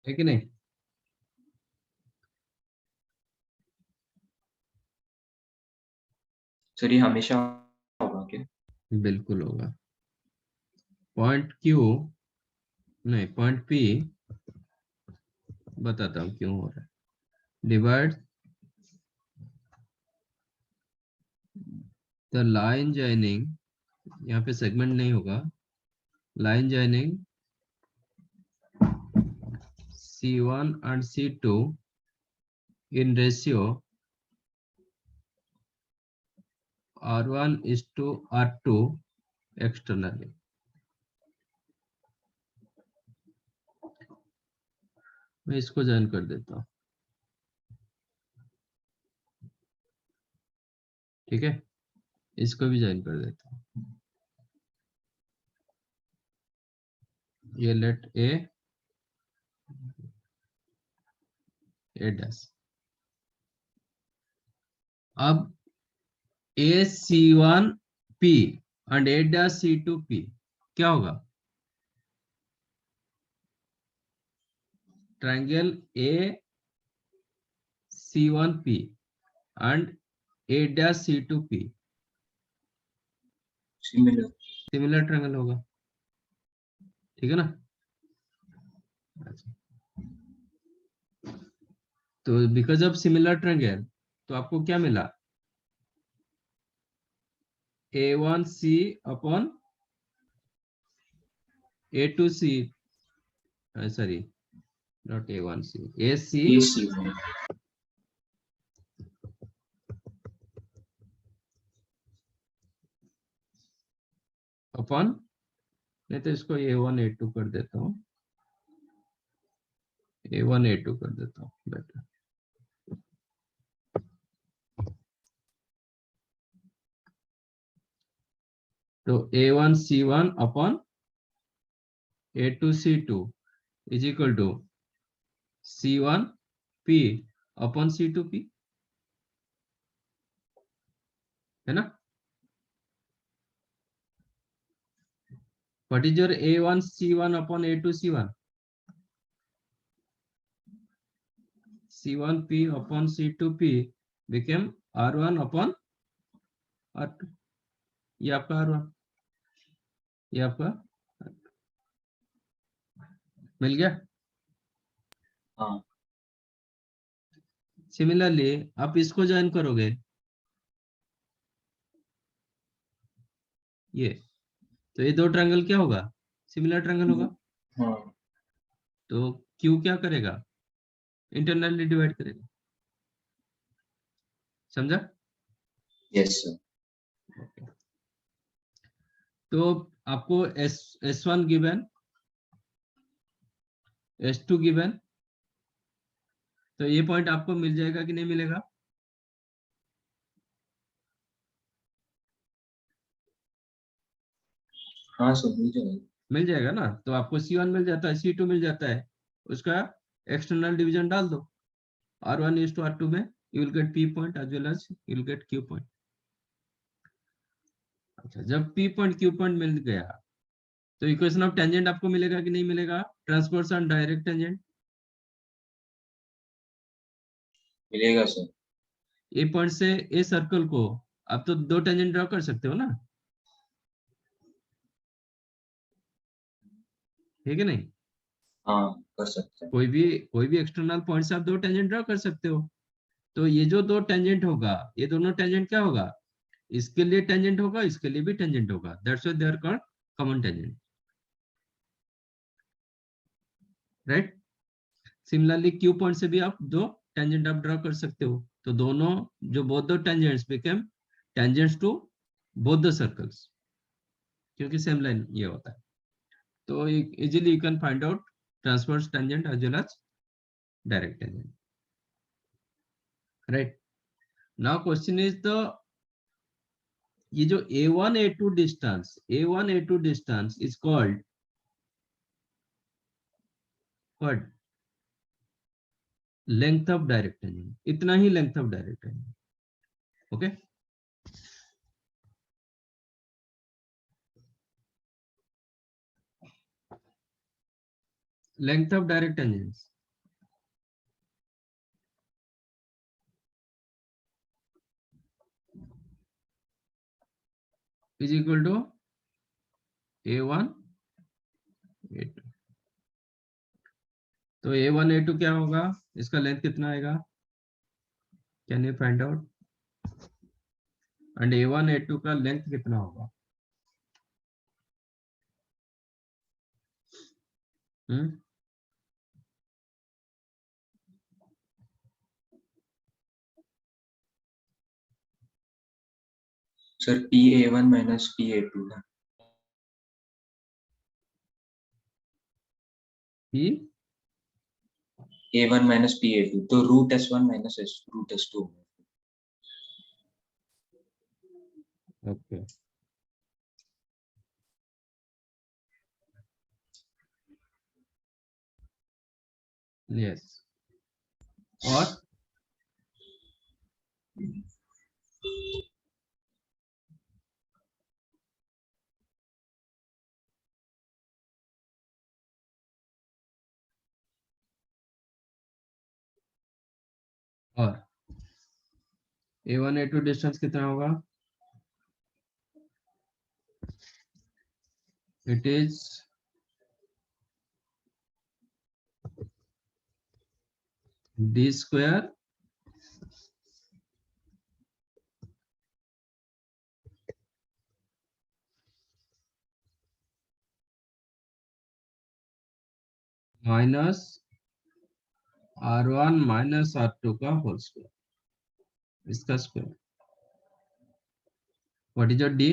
है कि नहीं? सर ये हमेशा होगा क्या? बिल्कुल होगा। पॉइंट क्यू नहीं, पॉइंट पी बताता हूँ क्यों हो रहा है। डिवाइड द लाइन जॉइनिंग, यहाँ पे सेगमेंट नहीं होगा, line joining C1 and C2 in ratio R1:R2 externally. मैं इसको ज्वाइन कर देता हूँ, ठीक है, इसको भी ज्वाइन कर देता हूँ। ये लेट ए डैश। अब AC1P and A'(C2P) क्या होगा? Triangle AC1P and A'(C2P) similar. Similar triangle होगा, ठीक है ना? अच्छा, तो बिकॉज ऑफ सिमिलर ट्रायंगल तो आपको क्या मिला? A1C upon A2C, sorry not A1C, AC ये C1 अपॉन, नहीं तो इसको A1 A2 कर देता हूँ, A1 A2 कर देता हूँ बेटर। तो A1 C1 upon A2 C2 is equal to C1 P upon C2 P, है ना? What is your A1 C1 upon A2 C1? C1 P upon C2 P became R1 upon R2। ये आपका R1, ये आपका मिल गया। हाँ similarly आप इसको ज्वाइन करोगे, ये तो ये दो ट्रायंगल क्या होगा? सिमिलर ट्रायंगल होगा। हाँ तो Q क्या करेगा? इंटरनली डिवाइड करेगा, समझा? Yes sir. तो आपको S1 गिवन, S2 गिवन, तो ये पॉइंट आपको मिल जाएगा कि नहीं मिलेगा? हाँ सर मिल जाएगा। मिल जाएगा ना? तो आपको C1 मिल जाता है, C2 मिल जाता है, उसका एक्सटर्नल डिवीजन डाल दो, R1:R2 में you will get P point as well as you will get Q point। अच्छा, जब P point Q point मिल गया तो इक्वेशन ऑफ टेंजेंट आपको मिलेगा कि नहीं मिलेगा? Transverse and direct tangent. मिलेगा सर। ए पॉइंट से ए सर्कल को आप तो दो टेंजेंट ड्रॉ कर सकते हो ना, ठीक है नहीं? हाँ कर सकते हैं। कोई भी एक्सटर्नल पॉइंट से आप दो टेंजेंट ड्रॉ कर सकते हो। तो ये जो दो टेंजेंट होगा, ये दोनों टेंजेंट क्या होगा? इसके लिए टेंजेंट होगा, इसके लिए भी टेंजेंट होगा, that's why they are called common tangent, right? Similarly q point से भी आप दो टेंजेंट आप ड्रॉ कर सकते हो, तो दोनों जो both the tangents become tangents to both the circles, क्योंकि सेम लाइन ये होता है। तो easily you can find out transverse tangent as well as direct tangent, right? Now question is the, ये जो A1 A2 distance is called what? Length of direct tangent, इतना ही length of direct tangent, okay? Length of direct tangents is equal to A1 A2। तो A1 A2 क्या होगा, इसका length कितना आएगा, can you find out, and A1 A2 का length कितना होगा। हम्म सर PA1 minus PA2 ना, कि A1 minus PA2 तो root S1 minus root S2 होगा। ओके यस, और A1 A2 डिस्टेंस कितना होगा, it is D square minus R1 minus R2 का होल स्क्वायर, इसका square. What is your D,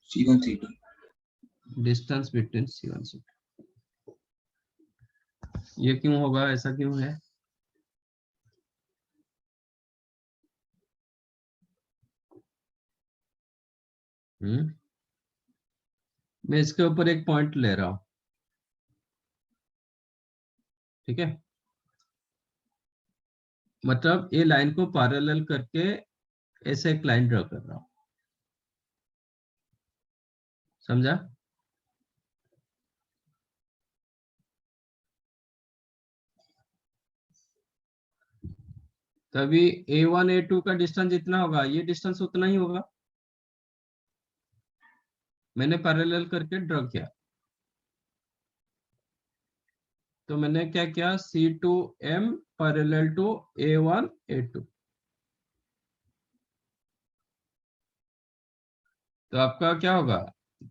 C1 C2 distance between C1 C2। ये क्यों होगा, ऐसा क्यों है, मैं इसके ऊपर एक पॉइंट ले रहा हूं, ठीक है, मतलब ये लाइन को पैरेलल करके ऐसे एक लाइन ड्रॉ कर रहा हूं, समझा। तभी A1 A2 का डिस्टेंस जितना होगा ये डिस्टेंस उतना ही होगा, मैंने पैरेलल करके ड्रॉ किया। तो मैंने क्या किया, C2M parallel to A1 A2, तो आपका क्या होगा,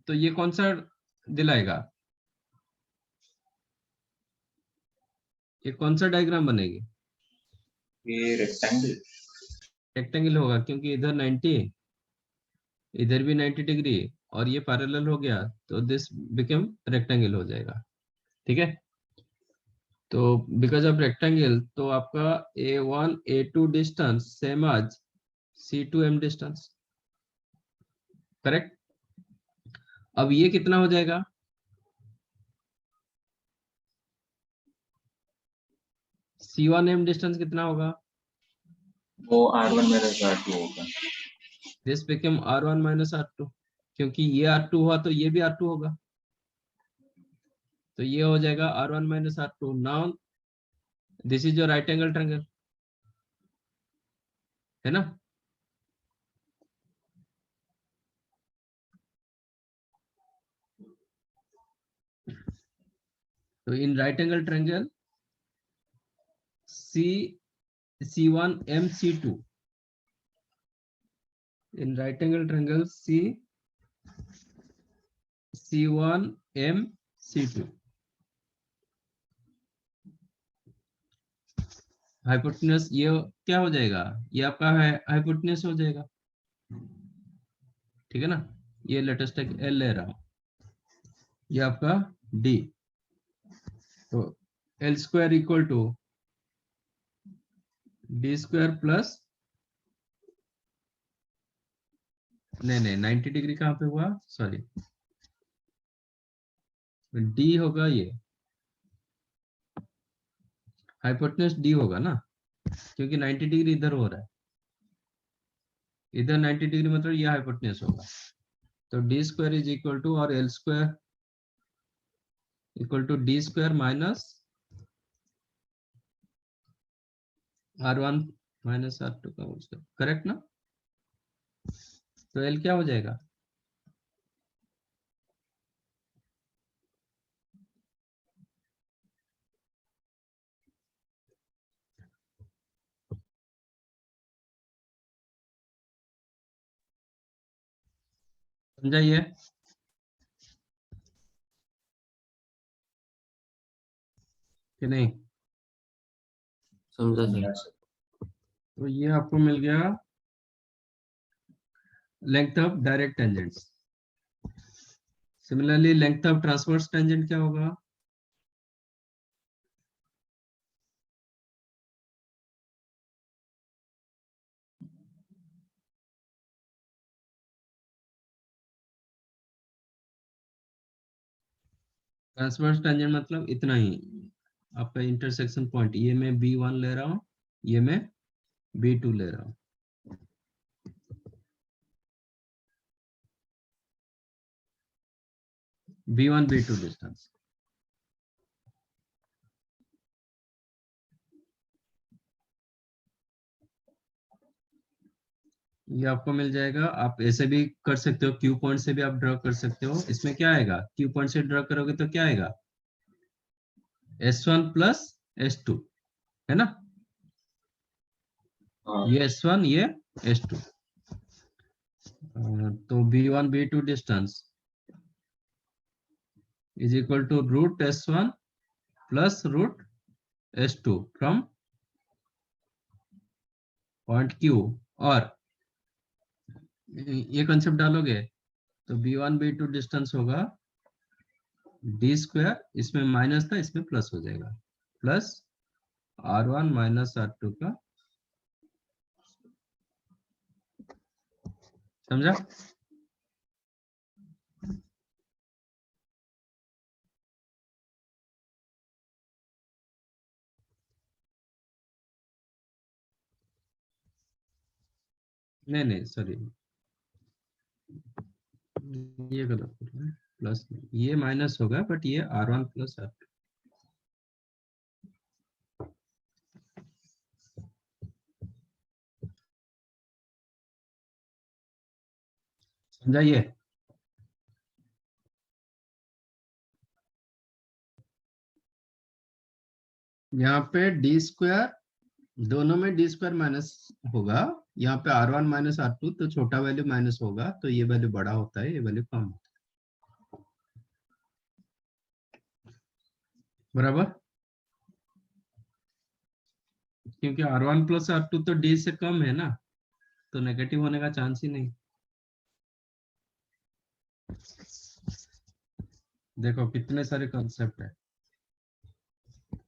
तो ये कौन सा दिलाएगा, ये कौन सा डायग्राम बनेगी, ये रेक्टेंगल रेक्टेंगल होगा, क्योंकि इधर 90, इधर भी 90 डिग्री, और ये पैरेलल हो गया, तो दिस बिकम रेक्टेंगल हो जाएगा, ठीक है। तो बिकॉज ऑफ रेक्टेंगल, तो आपका A1 A2 distance same as C2M distance, correct. अब ये कितना हो जाएगा, C1M डिस्टेंस कितना होगा, वो R1 minus R2 होगा। This become R1 minus R2, क्योंकि ये R2 हुआ तो ये भी R2 होगा, तो ये हो जाएगा R1 minus R2। Now this is your right angle triangle, है ना। तो in right angle triangle C1M C2, in right angle triangle C1M C2, hypotenuse ये क्या हो जाएगा, ये आपका है हाइपोटेन्यूस हो जाएगा, ठीक है ना। ये लेटेस्ट एक L ले रहा हूं, ये आपका D, तो L square equal to D square plus, नहीं 90 डिग्री कहाँ पे हुआ, सॉरी, D होगा, ये हाइपोटेन्यूस D होगा ना, क्योंकि 90 डिग्री इधर हो रहा है, इधर 90 डिग्री मतलब ये हाइपोटेन्यूस होगा। तो D square is equal to, और L square equal to D square minus R1 minus R2 का होल स्क्वायर, करेक्ट ना। तो एल क्या हो जाएगा? समझाइए कि नहीं? समझा सर। समझा सर। तो ये आपको मिल गया length of direct tangents. Similarly length of transverse tangent क्या होगा? ट्रांसवर्स टेंजेंट मतलब इतना ही, आपका इंटरसेक्शन पॉइंट, ये मैं B1 ले रहा हूँ, ये मैं B2 ले रहा हूँ। B1 B2 distance. ये आपको मिल जाएगा। आप ऐसे भी कर सकते हो, क्यू पॉइंट से भी आप ड्रॉ कर सकते हो। इसमें क्या आएगा, क्यू पॉइंट से ड्रॉ करोगे तो क्या आएगा, S1 प्लस S2, है ना? हाँ ये S1 ये S2। तो B1 B2 distance is equal to root S1 plus root S2 from point Q। और ये कंसेप्ट डालोगे तो B1 B2 डिस्टेंस होगा D स्क्वायर, इसमें माइनस था इसमें प्लस हो जाएगा, प्लस R1 माइनस R2 का। समझा? नहीं नहीं सॉरी, ये गलत हो रहा है, प्लस ये माइनस होगा बट ये R1 प्लस R2। समझाइए। यहाँ पे डी स्क्वायर, दोनों में डी स्क्वायर माइनस होगा, यहाँ पे R1 माइनस R2, तो छोटा वैल्यू माइनस होगा तो ये वैल्यू बड़ा होता है, ये वैल्यू कम होता है। बराबर, क्योंकि R1 प्लस R2 तो डी से कम है ना, तो नेगेटिव होने का चांस ही नहीं। देखो कितने सारे कॉन्सेप्ट है।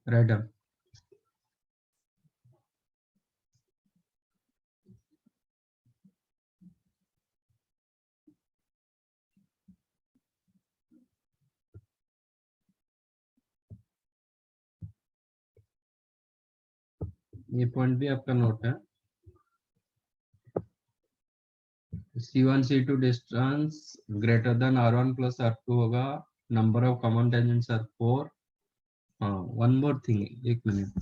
राइट, ये पॉइंट भी आपका नोट है। C1 C2 distance greater than R1 plus R2 होगा। Number of common tangents are 4। हाँ, वन मोर थिंग, एक मिनट।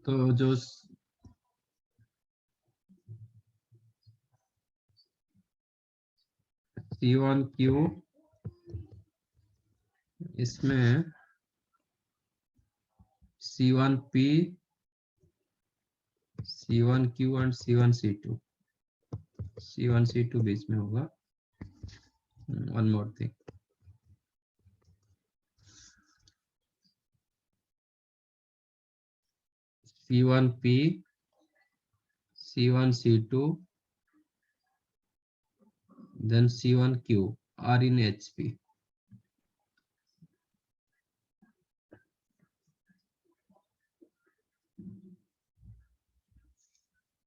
तो जो C1Q, इसमें C1P, C1Q and C1C2, C1C2 बीच में होगा। One more thing, C1P, C1C2, then C1Q are in HP।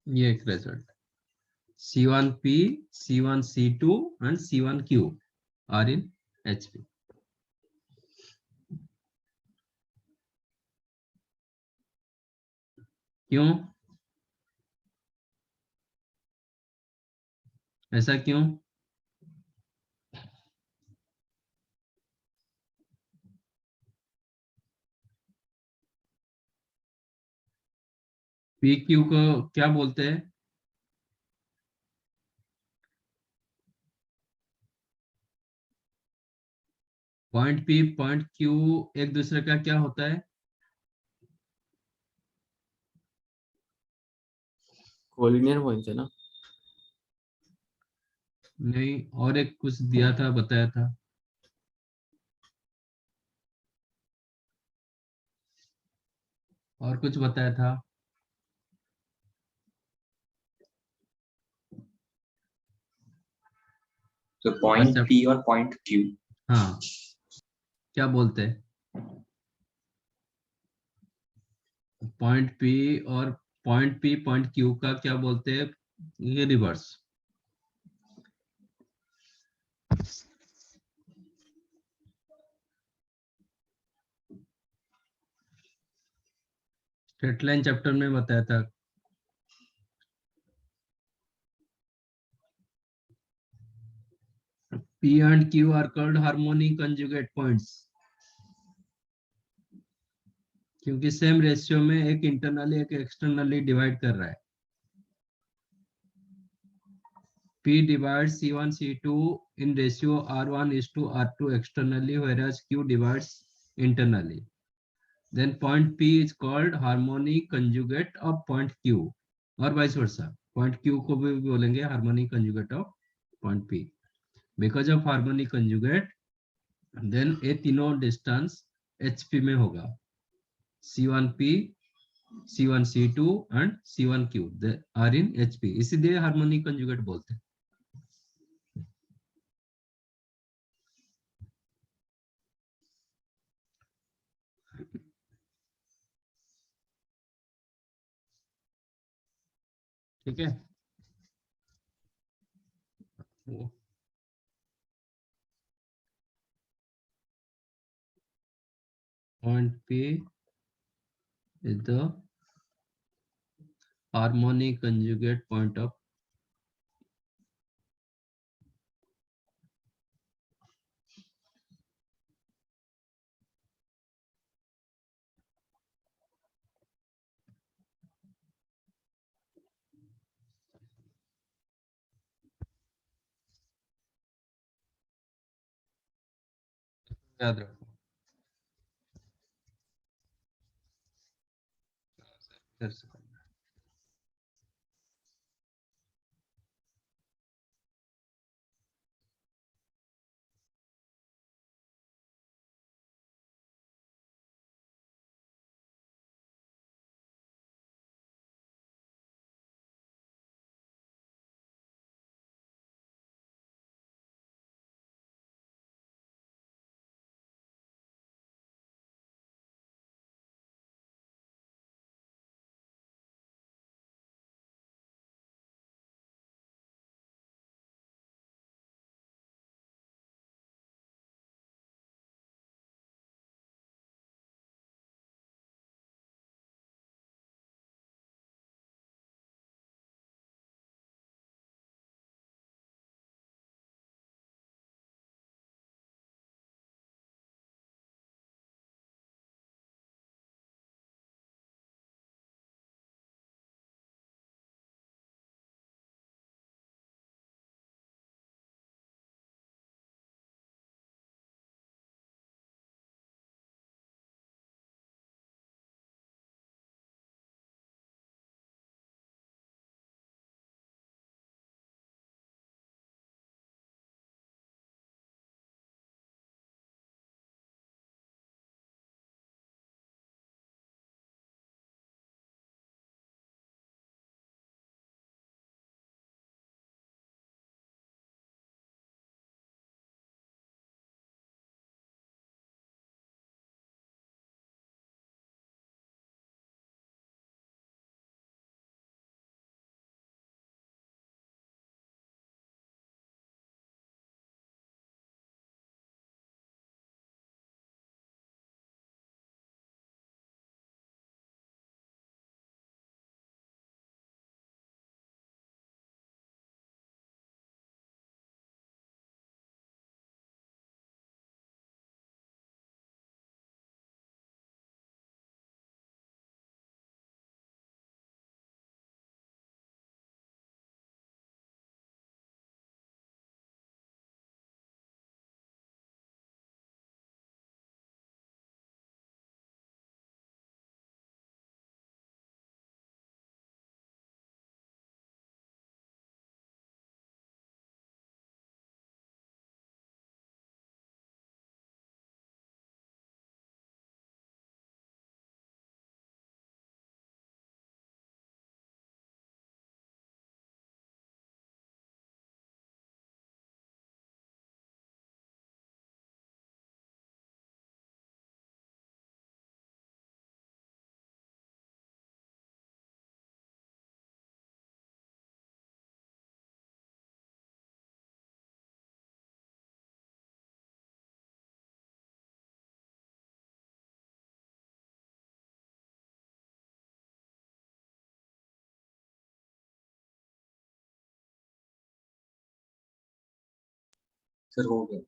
ये एक result, C1P, C1C2 and C1Q are in HP। क्यों ऐसा, क्यों? पी क्यू को क्या बोलते हैं? पॉइंट पी पॉइंट क्यू एक दूसरे का क्या होता है? कोलिनियर पॉइंट्स है ना? नहीं, और एक कुछ दिया था, बताया था। और कुछ बताया था। तो पॉइंट अच्छा, पी और पॉइंट क्यू। हाँ, क्या बोलते हैं? पॉइंट पी और पॉइंट पी पॉइंट क्यू का क्या बोलते हैं? ये रिवर्स। स्ट्रेट लाइन चैप्टर में बताया था। P and Q are called harmonic conjugate points क्योंकि सेम रेशियो में एक इंटरनली एक एक्सटर्नली डिवाइड कर रहा है। P divides C1 C2 in ratio R1 is to R2 externally, whereas Q divides internally. Then point P is called harmonic conjugate of point Q और vice versa. Point Q को भी बोलेंगे harmonic conjugate of point P. Because of harmonic conjugate, then ये तीनों distance HP में होगा। C1P, C1C2 and C1Q they are in HP, इसीलिए harmonic conjugate बोलते हैं। ठीक है। Point P is the harmonic conjugate point of याद रखो। फिर से सर हो गया।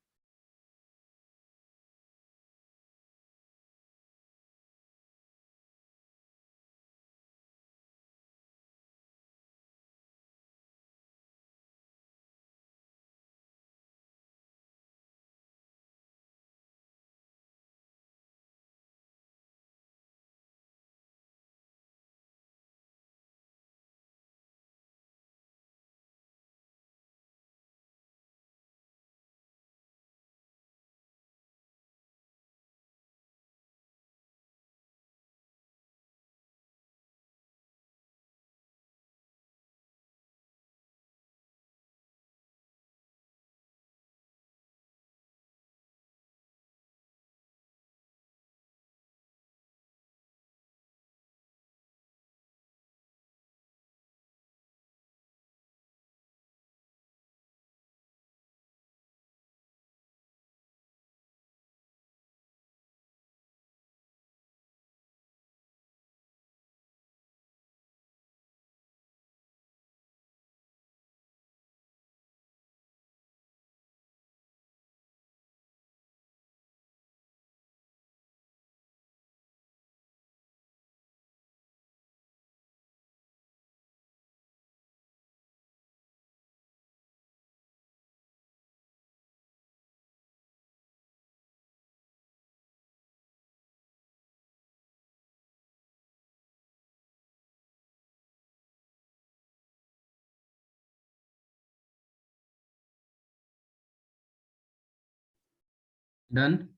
Done.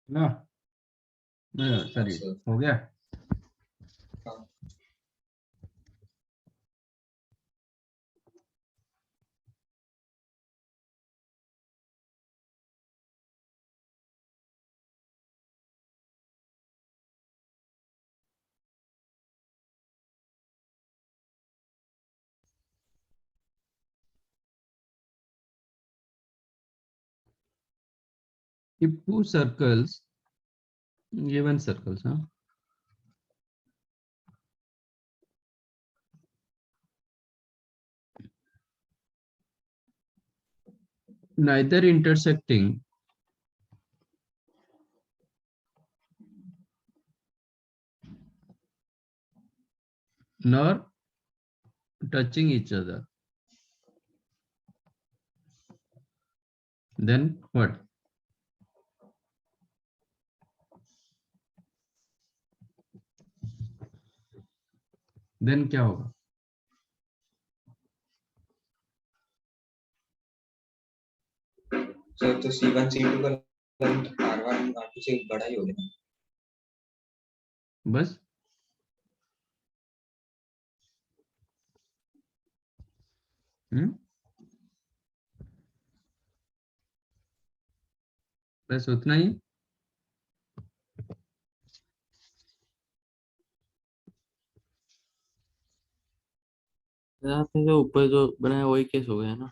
ना सॉरी सर हो गया। हाँ। If two circles, given circles, huh? Neither intersecting nor touching each other, then what? Then क्या होगा? सर तो C1 C2 का लेंथ R1 R2 से बड़ा ही होगा। बस बस उतना ही। आपने जो ऊपर जो बनाया वही केस हो गया ना।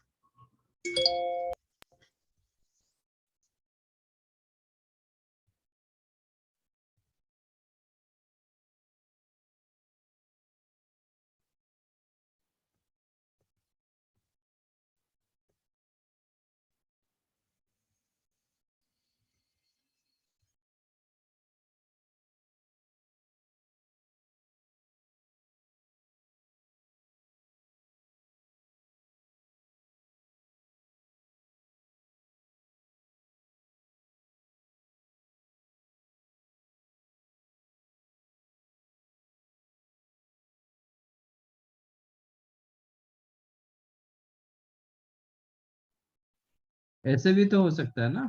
ऐसे भी तो हो सकता है ना।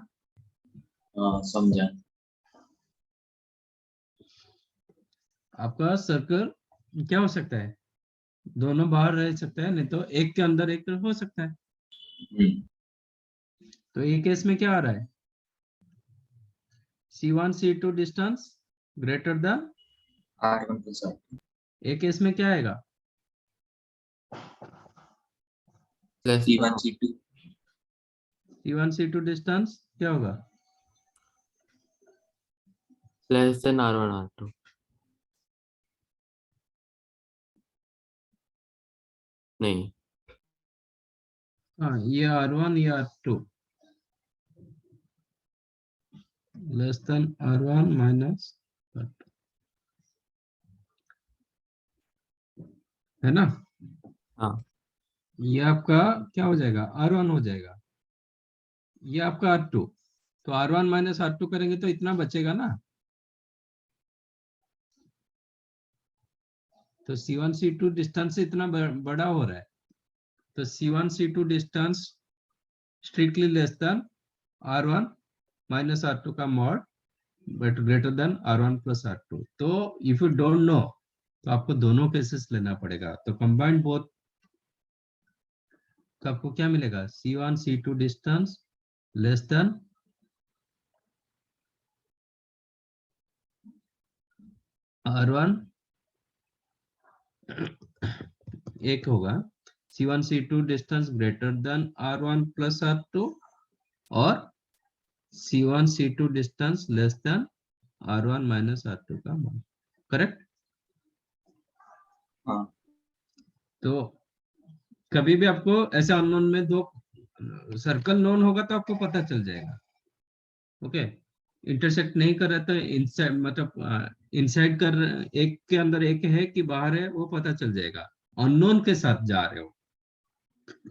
हाँ समझा। आपका सर्कल क्या हो सकता है? दोनों बाहर रह सकता है, नहीं तो एक के अंदर एक हो सकता है। तो ये केस में क्या आ रहा है? C1 C2 distance greater than R1 के साथ एक केस में क्या आएगा? Plus C1 C2 C1 C2 distance क्या होगा? Less than R1 R2। नहीं, हाँ, ये R1 ये R2 less than R1 minus R2 है ना? हाँ ये आपका क्या हो जाएगा? R1 हो जाएगा। ये आपका R2, तो R1 माइनस R2 करेंगे तो इतना बचेगा ना। तो C1 C2 डिस्टेंस इतना बड़ा हो रहा है, तो C1 C2 distance strictly less than R1 minus R2 का mod but greater than R1 plus R2। तो इफ यू डोंट नो तो आपको दोनों केसेस लेना पड़ेगा। तो कंबाइंड बोथ का आपको क्या मिलेगा? C1 C2 distance less than R1 एक होगा, C1 C2 distance greater than R1 plus R2 और C1 C2 distance less than R1 minus R2 का मान। करेक्ट? हाँ तो कभी भी आपको ऐसे अननोन में दो सर्कल नोन होगा तो आपको पता चल जाएगा। ओके, इंटरसेक्ट नहीं कर रहा तो इनसाइड मतलब इनसाइड कर एक के अंदर एक है कि बाहर है वो पता चल जाएगा। अननोन के साथ जा रहे हो,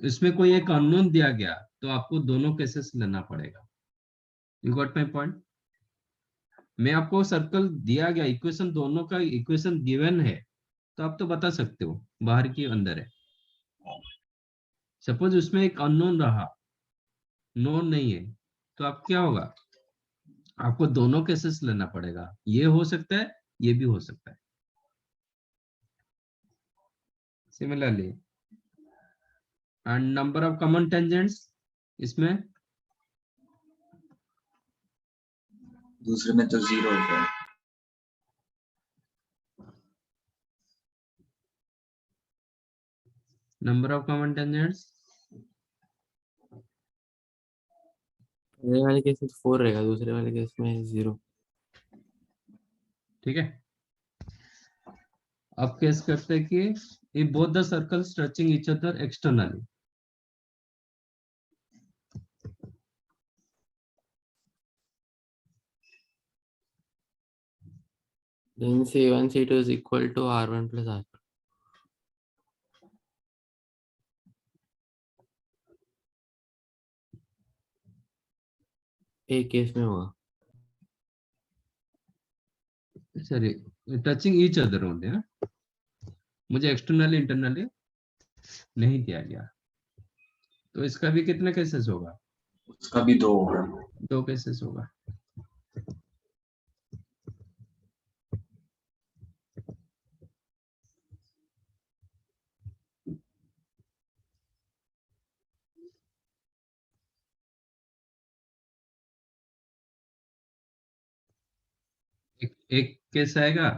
इसमें कोई एक अननोन दिया गया तो आपको दोनों केसेस लेना पड़ेगा। You got my point? मैं आपको सर्कल दिया गया, इक्वेशन दोनों का इक्वेशन गिवन है तो आप तो बता सकते हो बाहर की अंदर है। सपोज उसमें एक अननोन रहा, नोन नहीं है, तो आप क्या होगा? आपको दोनों केसेस लेना पड़ेगा। ये हो सकता है, ये भी हो सकता है। Similarly and number of common tangents, इसमें दूसरे में तो 0 हो गया। नंबर ऑफ कॉमन टेंजेंट्स पहले वाले केस में 4 रहेगा, दूसरे वाले केस में 0। ठीक है। अब केस करते हैं कि if both the circles touching each other externally, Then C1 C2 is equal to R1 plus R2। एक केस में होगा। Sorry, touching each other only है, मुझे एक्सटर्नली इंटरनली नहीं दिया गया। तो इसका भी कितने केसेस होगा? उसका भी 2 होगा। 2 केसेस होगा। एक केस आएगा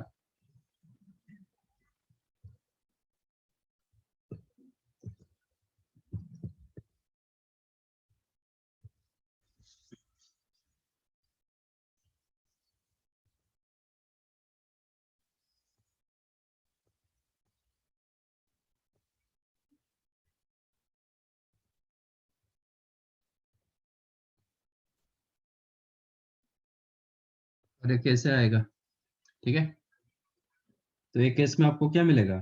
और एक कैसे आएगा। ठीक है, तो एक केस में आपको क्या मिलेगा?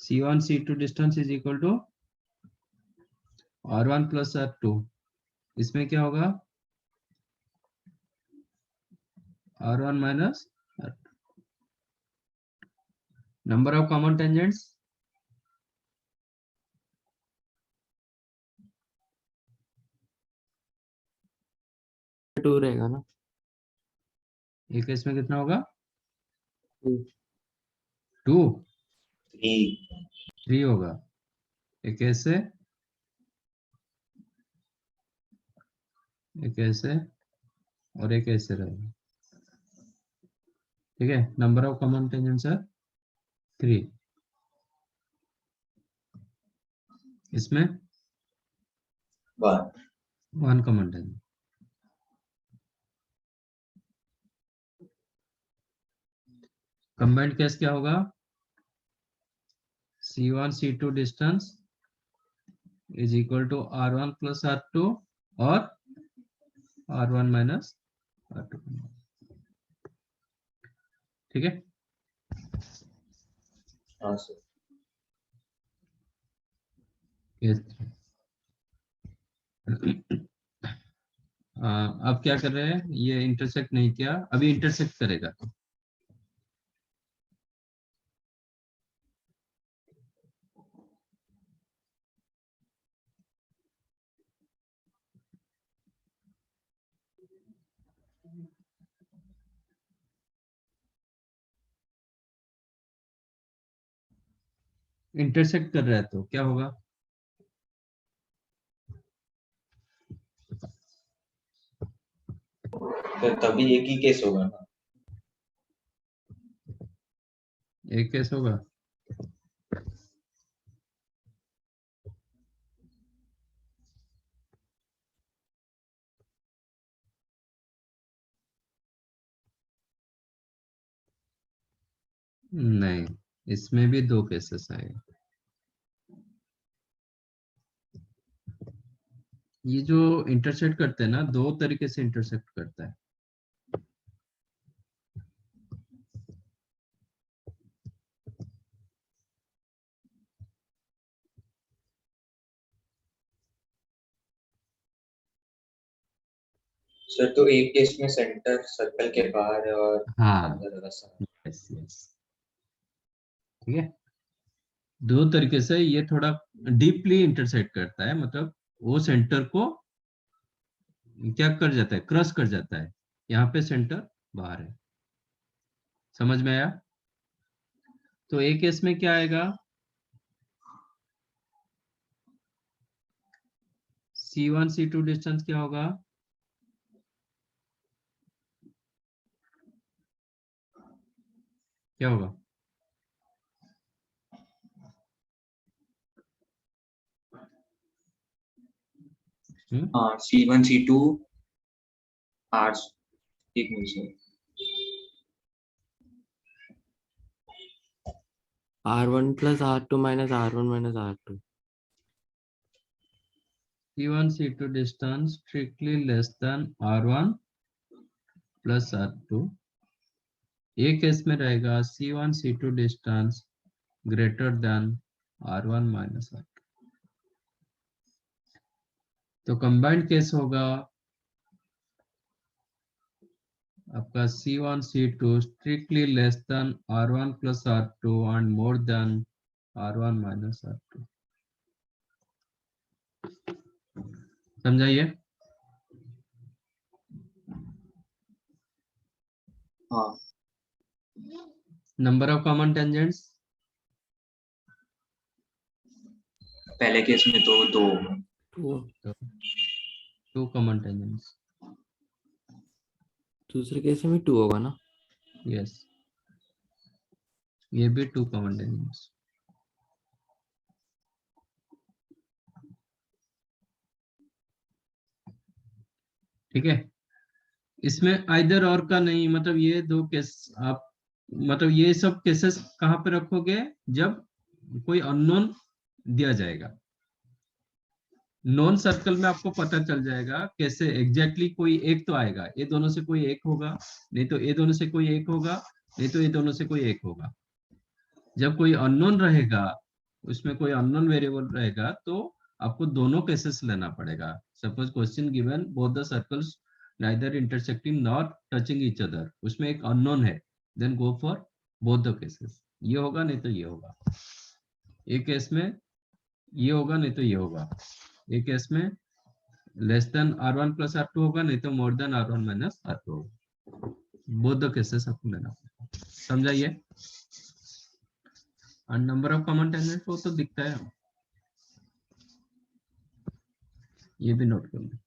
C1 C2 distance is equal to R1 plus R2। इसमें क्या होगा? R1 minus R2। Number of common tangents, 2 रहेगा ना। एक केस में कितना होगा? 2। 2 3 3 होगा। एक ऐसे, एक ऐसे और एक ऐसे रहेगा। ठीक है, नंबर ऑफ कॉमन टेंजेंट्स है 3। इसमें 1 कॉमन टेंजेंट। कंबाइंड केस क्या होगा? C1 C2 distance is equal to R1 plus R2 और R1 माइनस R2। ठीक है। हाँ सर। केस अब क्या कर रहे हैं? ये इंटरसेक्ट नहीं किया, अभी इंटरसेक्ट करेगा। इंटरसेक्ट कर रहा है तो क्या होगा? तो तभी एक ही केस होगा ना। एक केस होगा। नहीं, इसमें भी 2 केसेस आएगा। ये जो इंटरसेक्ट करते हैं ना, 2 तरीके से इंटरसेक्ट करता है। सर तो एक केस में सेंटर सर्कल के बाहर है और हाँ, अंदर वैसा। यस यस, ठीक है। 2 तरीके से ये थोड़ा डीपली इंटरसेक्ट करता है, मतलब वो सेंटर को क्या कर जाता है? क्रॉस कर जाता है। यहाँ पे सेंटर बाहर है। समझ में आया? तो एक केस में क्या आएगा? C1 C2 डिस्टेंस क्या होगा? क्या होगा? हाँ C1 C2 R, एक minute sir. R1 plus R2 minus R1 minus R2. C1 C2 distance strictly less than R1 plus R2। एक केस में रहेगा C1 C2 distance greater than R1 minus R2। तो कंबाइंड केस होगा आपका C1 C2 strictly less than R1 plus R2 and more than R1 minus R2। समझाइए? हाँ number of common tangents पहले case में तो 2 होगा। 2 कॉमन टेंजेंट्स। दूसरे केस में 2 होगा ना? यस, ये भी 2 कॉमन टेंजेंट्स। ठीक है। इसमें आइदर और का नहीं, मतलब ये 2 केस आप, मतलब ये सब केसेस कहां पे रखोगे? जब कोई अननोन दिया जाएगा। नॉन सर्कल में आपको पता चल जाएगा कैसे एग्जैक्टली कोई एक तो आएगा, ये दोनों से कोई एक होगा, नहीं तो ये दोनों से कोई एक होगा, नहीं तो ये दोनों से कोई एक होगा। जब कोई अननोन रहेगा, उसमें कोई अननोन वेरिएबल रहेगा, तो आपको दोनों केसेस लेना पड़ेगा। Suppose question given both the circles neither intersecting not touching each other, उसमें एक अननोन है, then go for both the cases. ये होगा नहीं तो ये होगा। एक केस में ये होगा नहीं तो ये होगा। एक केस में less than R1 plus R2 होगा, नहीं तो more than R1 minus R2 होगा। बोथ द केसेस आपको लेना पड़ेगा। समझाइए? और नंबर ऑफ कॉमन टेंजेंट वो तो दिखता है, ये भी नोट कर लो।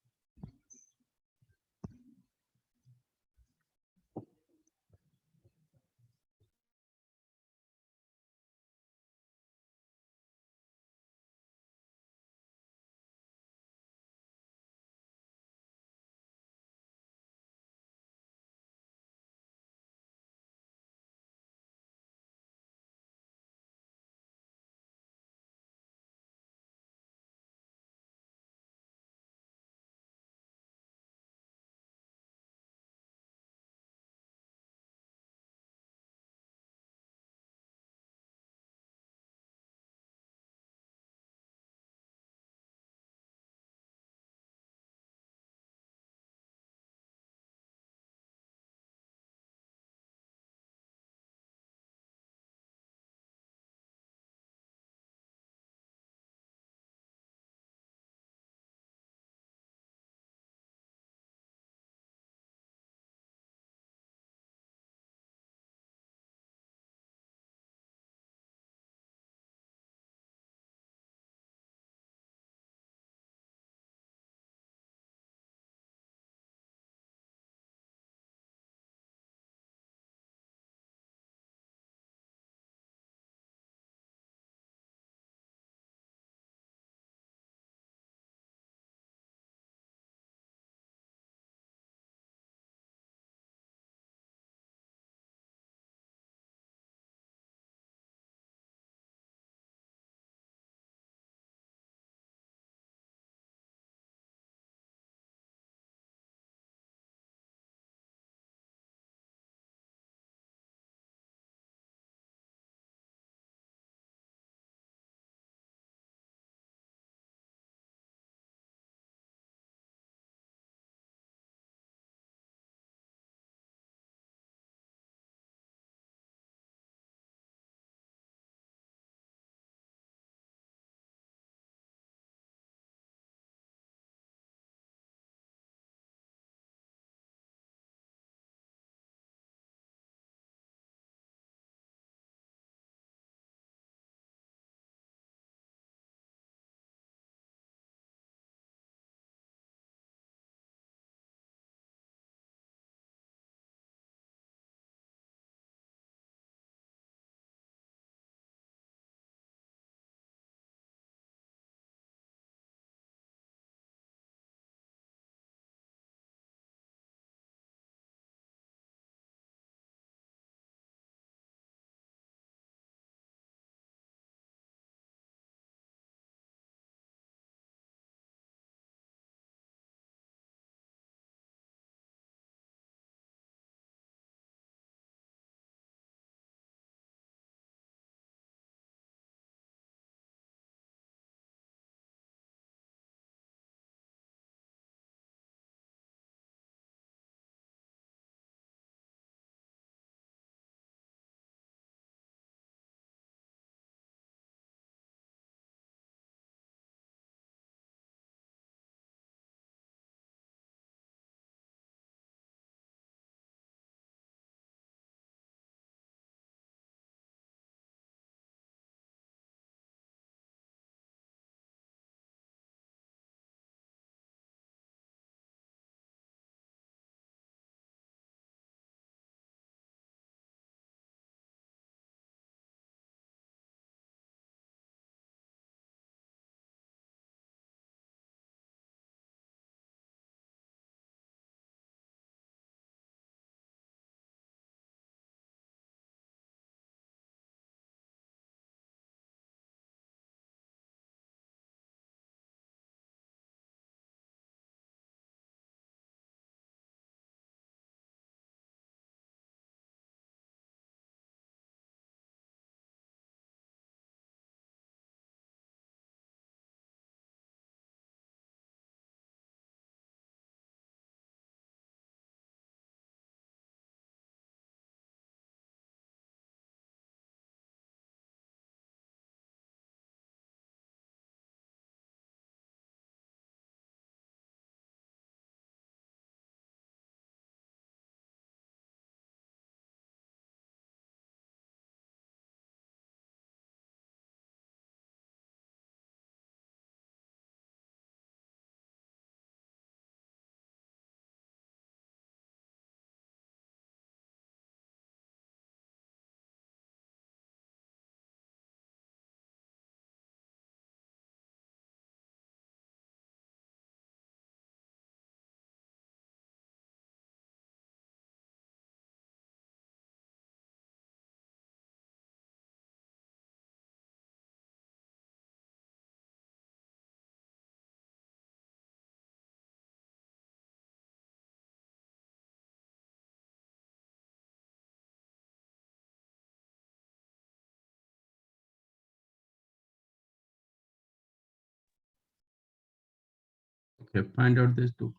Okay, find out these two.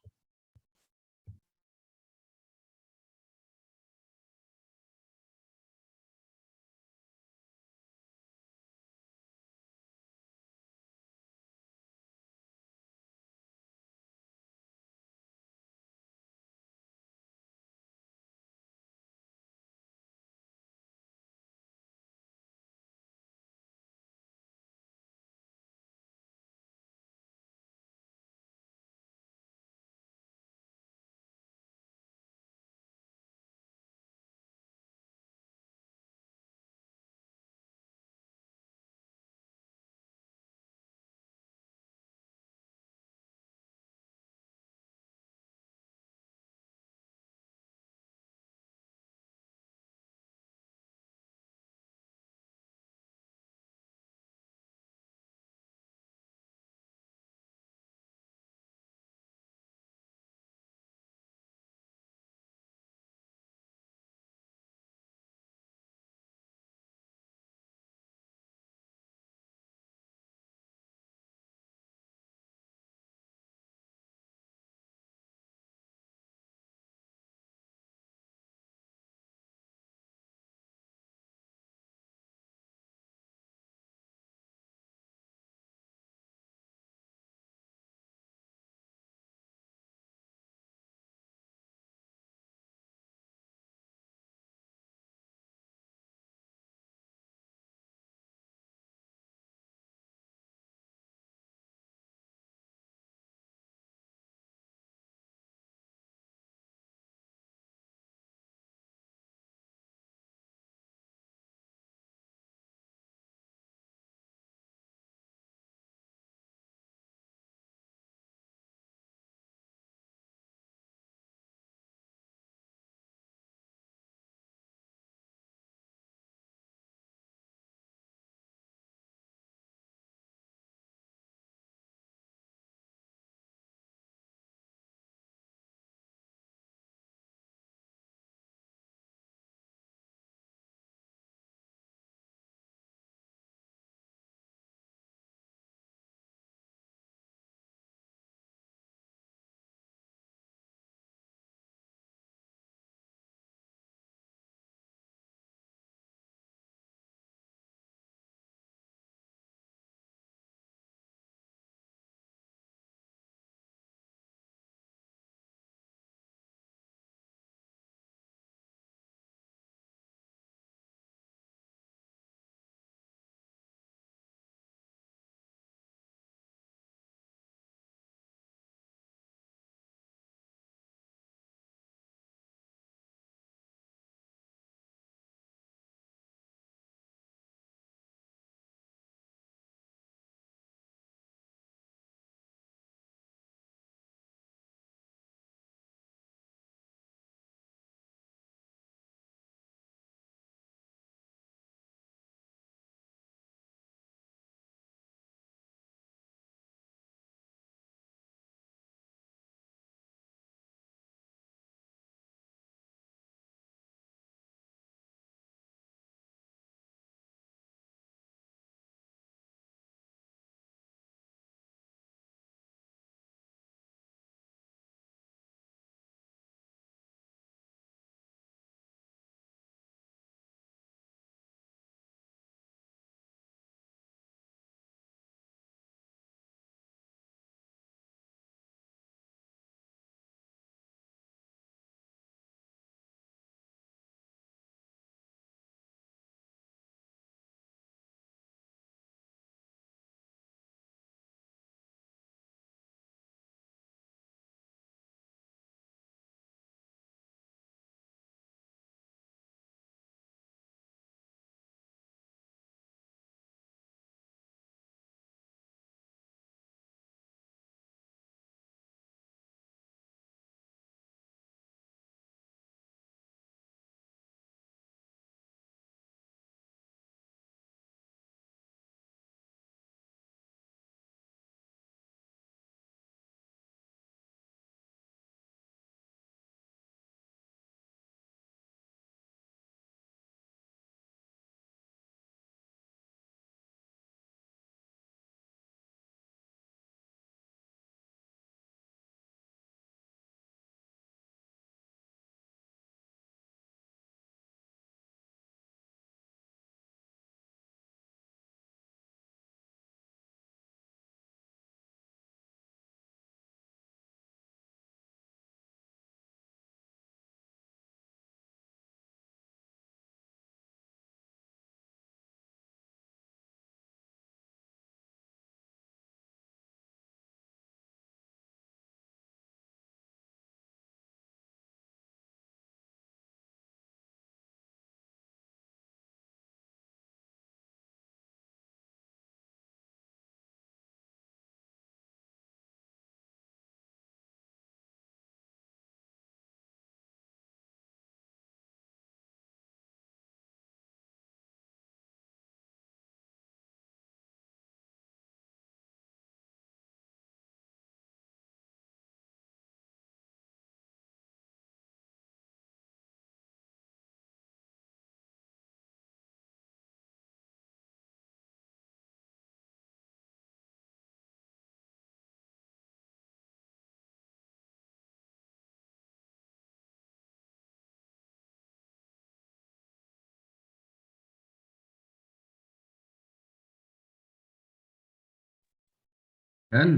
n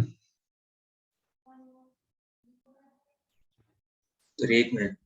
फिर एक minute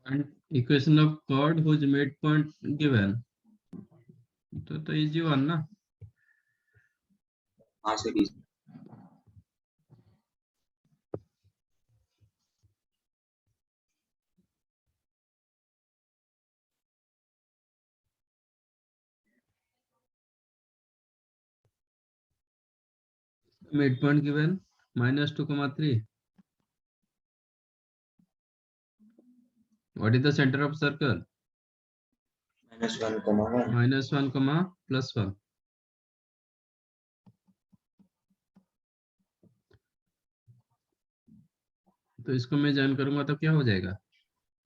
and equation of chord whose midpoint given. तो easy one ना. हाँ sir Midpoint given -2, 3. What is the center of circle? -1, -1, +1. तो इसको मैं ज्वाइन करूंगा तो क्या हो जाएगा?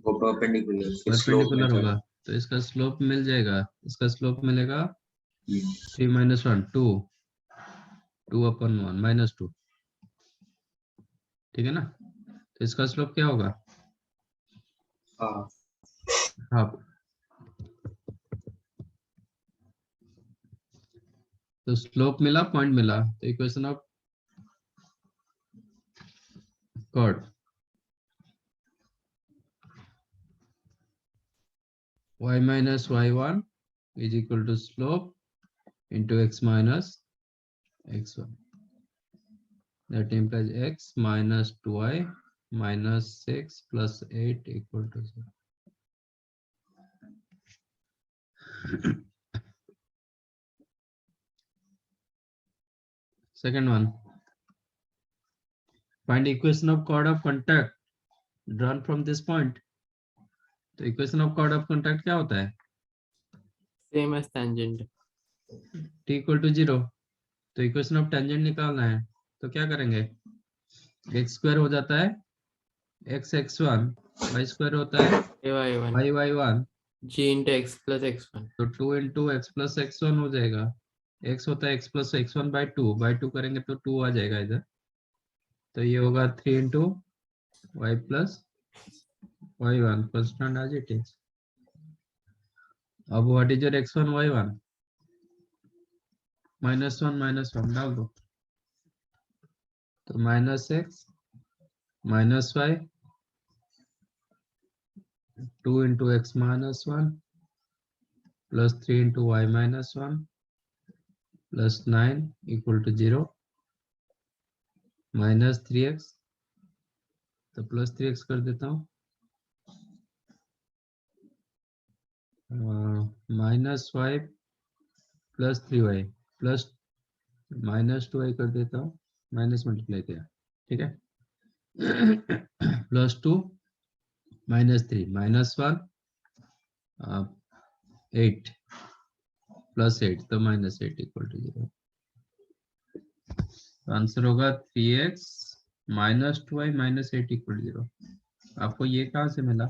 वो परपेंडिकुलर परपेंडिकुलर होगा तो इसका स्लोप मिल जाएगा. इसका स्लोप मिलेगा 3 - 1 2 2/1 -2. ठीक है ना? तो इसका स्लोप क्या होगा? हाँ हाफ. तो स्लोप मिला, पॉइंट मिला, तो equation of chord y minus y1 is equal to slope into x minus x1. That implies x minus 2y minus 6 plus 8 equal to 0. Second one. Find equation of chord of contact drawn from this point. तो equation of chord of contact क्या होता है? Same as tangent. T equal to 0. तो equation of tangent निकालना है तो क्या करेंगे? x square हो जाता है x x1, y square होता है y1. y y1. G into x plus x1. तो 2 into x plus x1 हो जाएगा. x होता है x plus x1 by 2 करेंगे तो 2 आ जाएगा इधर. तो ये होगा 3 into y plus y1 constant as it is. अब what is your x1 y1? -1 डाल दो. तो -x -y 2 into x -1 plus 3 into y -1 plus 9 equal to 0 minus 3x, तो प्लस 3x कर देता हूँ, minus 5 plus 3y plus minus 2y कर देता हूँ, माइनस मल्टीप्लाई किया, ठीक है। प्लस 2 माइनस 3 माइनस 1 8 प्लस 8, तो माइनस 8 इक्वल टू 0। आंसर होगा 3x minus 2y minus 8 equal to 0। आपको ये कहाँ से मिला?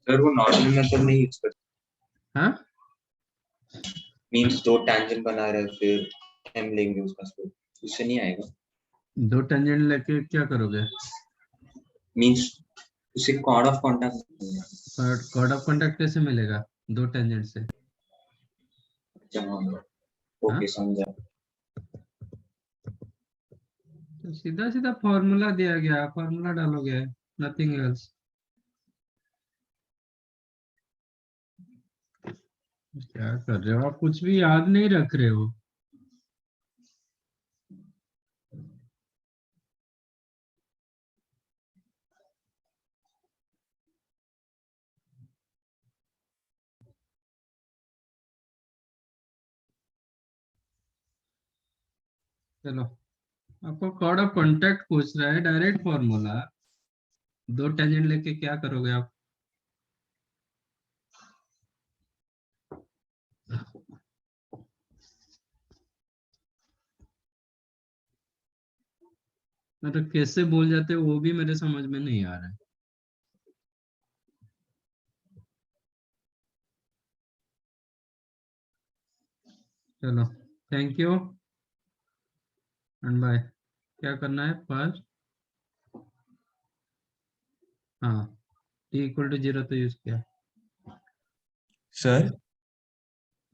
सर वो नॉर्मल मेथड नहीं यूज करते, हाँ, मींस 2 टैंजेंट बना रहे हैं फिर m लेंगे उसका स्लोप, उससे नहीं आएगा। 2 टेंजेंट लेके क्या करोगे? मींस उसे chord of contact. Chord of contact कैसे मिलेगा 2 टेंजेंट से? ओके समझा। तो सीधा सीधा फॉर्मूला दिया गया, फॉर्मूला डालोगे, नथिंग एल्स। क्या कर रहे हो आप? कुछ भी याद नहीं रख रहे हो। चलो, आपको कॉर्ड ऑफ कॉन्टैक्ट पूछ रहा है, डायरेक्ट फॉर्मूला। 2 टेंजेंट लेके क्या करोगे आप? मतलब कैसे बोल जाते हो वो भी मेरे समझ में नहीं आ रहा है। चलो, थैंक यू एंड बाय। क्या करना है फर्स्ट? हाँ, t इक्वल टू 0 तो यूज किया। सर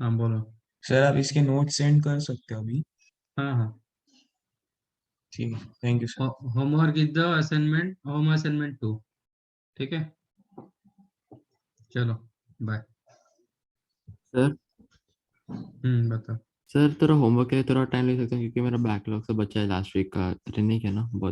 हाँ बोलो। सर आप इसके नोट सेंड कर सकते हो अभी? हाँ हाँ, ठीक है, thank you sir. Homework is the assignment, home assignment 2, ठीक है। चलो बाय। सर बताओ। सर थोड़ा होमवर्क के लिए थोड़ा टाइम ले सकते हैं क्योंकि मेरा बैकलॉग से बचा है लास्ट वीक का, अटेंड नहीं किया ना बहुत।